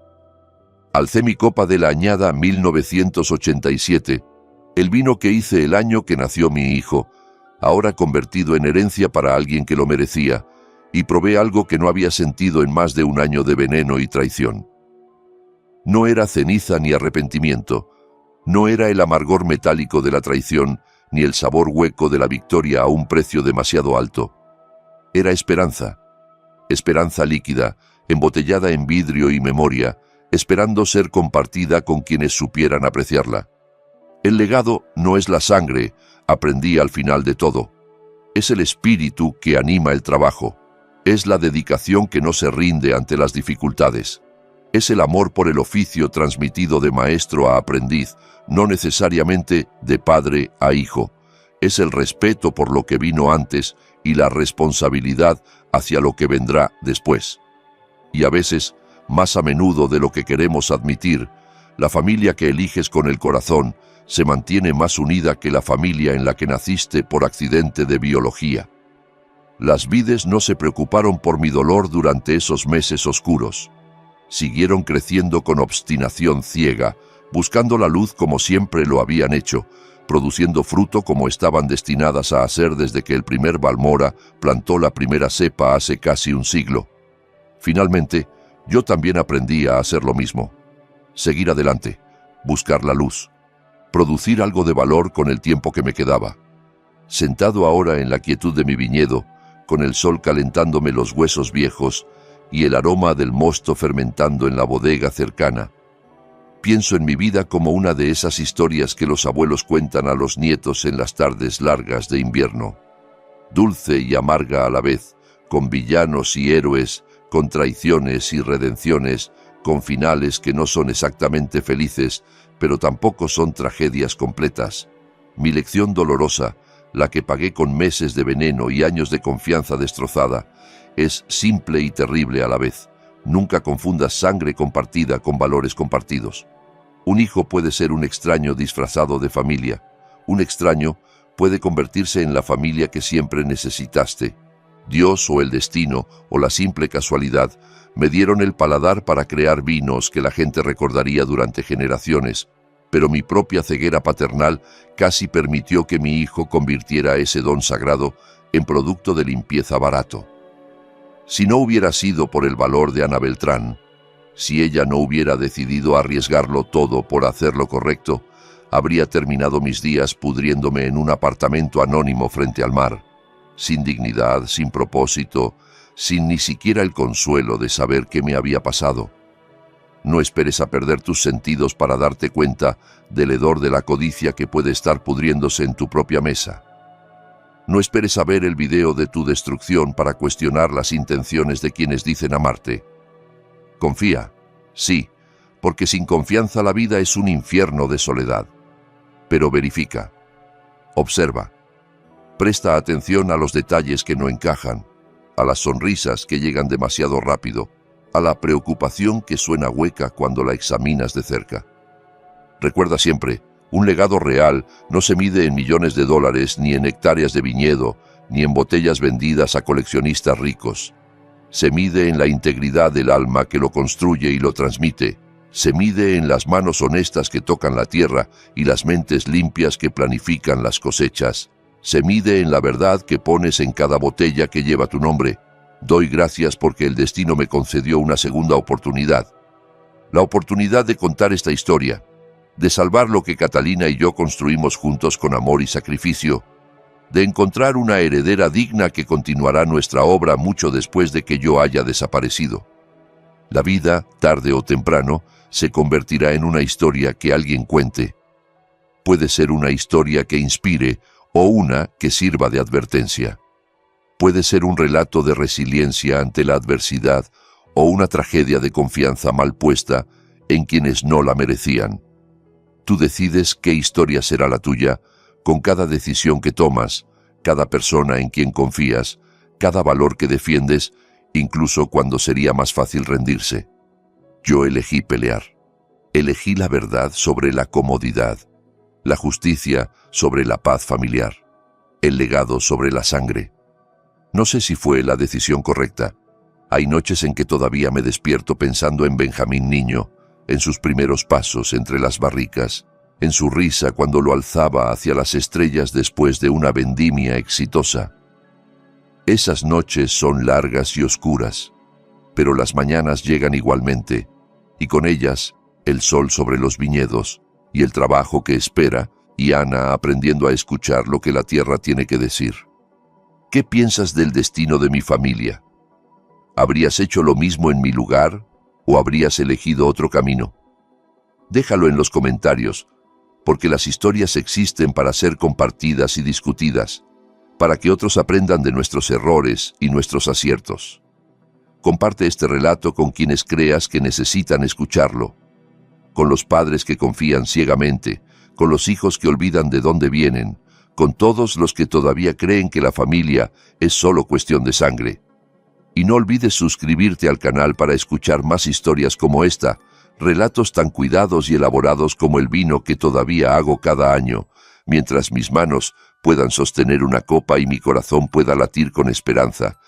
Alcé mi copa de la añada 1987, el vino que hice el año que nació mi hijo, ahora convertido en herencia para alguien que lo merecía, y probé algo que no había sentido en más de un año de veneno y traición. No era ceniza ni arrepentimiento, no era el amargor metálico de la traición, ni el sabor hueco de la victoria a un precio demasiado alto. Era esperanza, esperanza líquida, embotellada en vidrio y memoria, esperando ser compartida con quienes supieran apreciarla. El legado no es la sangre, aprendí al final de todo. Es el espíritu que anima el trabajo. Es la dedicación que no se rinde ante las dificultades. Es el amor por el oficio transmitido de maestro a aprendiz, no necesariamente de padre a hijo. Es el respeto por lo que vino antes y la responsabilidad hacia lo que vendrá después. Y a veces, más a menudo de lo que queremos admitir, la familia que eliges con el corazón se mantiene más unida que la familia en la que naciste por accidente de biología. Las vides no se preocuparon por mi dolor durante esos meses oscuros. Siguieron creciendo con obstinación ciega, buscando la luz como siempre lo habían hecho, produciendo fruto como estaban destinadas a hacer desde que el primer Balmora plantó la primera cepa hace casi un siglo. Finalmente, yo también aprendí a hacer lo mismo. Seguir adelante, buscar la luz, producir algo de valor con el tiempo que me quedaba. Sentado ahora en la quietud de mi viñedo, con el sol calentándome los huesos viejos y el aroma del mosto fermentando en la bodega cercana, pienso en mi vida como una de esas historias que los abuelos cuentan a los nietos en las tardes largas de invierno. Dulce y amarga a la vez, con villanos y héroes, con traiciones y redenciones, con finales que no son exactamente felices, pero tampoco son tragedias completas. Mi lección dolorosa, la que pagué con meses de veneno y años de confianza destrozada, es simple y terrible a la vez. Nunca confundas sangre compartida con valores compartidos. Un hijo puede ser un extraño disfrazado de familia. Un extraño puede convertirse en la familia que siempre necesitaste. Dios o el destino o la simple casualidad me dieron el paladar para crear vinos que la gente recordaría durante generaciones, pero mi propia ceguera paternal casi permitió que mi hijo convirtiera ese don sagrado en producto de limpieza barato. Si no hubiera sido por el valor de Ana Beltrán, si ella no hubiera decidido arriesgarlo todo por hacer lo correcto, habría terminado mis días pudriéndome en un apartamento anónimo frente al mar, sin dignidad, sin propósito, sin ni siquiera el consuelo de saber qué me había pasado. No esperes a perder tus sentidos para darte cuenta del hedor de la codicia que puede estar pudriéndose en tu propia mesa. No esperes a ver el video de tu destrucción para cuestionar las intenciones de quienes dicen amarte. Confía, sí, porque sin confianza la vida es un infierno de soledad. Pero verifica, observa, presta atención a los detalles que no encajan, a las sonrisas que llegan demasiado rápido, a la preocupación que suena hueca cuando la examinas de cerca. Recuerda siempre, un legado real no se mide en millones de dólares, ni en hectáreas de viñedo, ni en botellas vendidas a coleccionistas ricos. Se mide en la integridad del alma que lo construye y lo transmite. Se mide en las manos honestas que tocan la tierra y las mentes limpias que planifican las cosechas. Se mide en la verdad que pones en cada botella que lleva tu nombre. Doy gracias porque el destino me concedió una segunda oportunidad. La oportunidad de contar esta historia, de salvar lo que Catalina y yo construimos juntos con amor y sacrificio, de encontrar una heredera digna que continuará nuestra obra mucho después de que yo haya desaparecido. La vida, tarde o temprano, se convertirá en una historia que alguien cuente. Puede ser una historia que inspire o una que sirva de advertencia. Puede ser un relato de resiliencia ante la adversidad o una tragedia de confianza mal puesta en quienes no la merecían. Tú decides qué historia será la tuya con cada decisión que tomas, cada persona en quien confías, cada valor que defiendes, incluso cuando sería más fácil rendirse. Yo elegí pelear. Elegí la verdad sobre la comodidad, la justicia sobre la paz familiar, el legado sobre la sangre. No sé si fue la decisión correcta. Hay noches en que todavía me despierto pensando en Benjamín niño, en sus primeros pasos entre las barricas, en su risa cuando lo alzaba hacia las estrellas después de una vendimia exitosa. Esas noches son largas y oscuras, pero las mañanas llegan igualmente, y con ellas el sol sobre los viñedos, y el trabajo que espera, y Ana aprendiendo a escuchar lo que la tierra tiene que decir. ¿Qué piensas del destino de mi familia? ¿Habrías hecho lo mismo en mi lugar o habrías elegido otro camino? Déjalo en los comentarios, porque las historias existen para ser compartidas y discutidas, para que otros aprendan de nuestros errores y nuestros aciertos. Comparte este relato con quienes creas que necesitan escucharlo, con los padres que confían ciegamente, con los hijos que olvidan de dónde vienen, con todos los que todavía creen que la familia es solo cuestión de sangre. Y no olvides suscribirte al canal para escuchar más historias como esta, relatos tan cuidados y elaborados como el vino que todavía hago cada año, mientras mis manos puedan sostener una copa y mi corazón pueda latir con esperanza,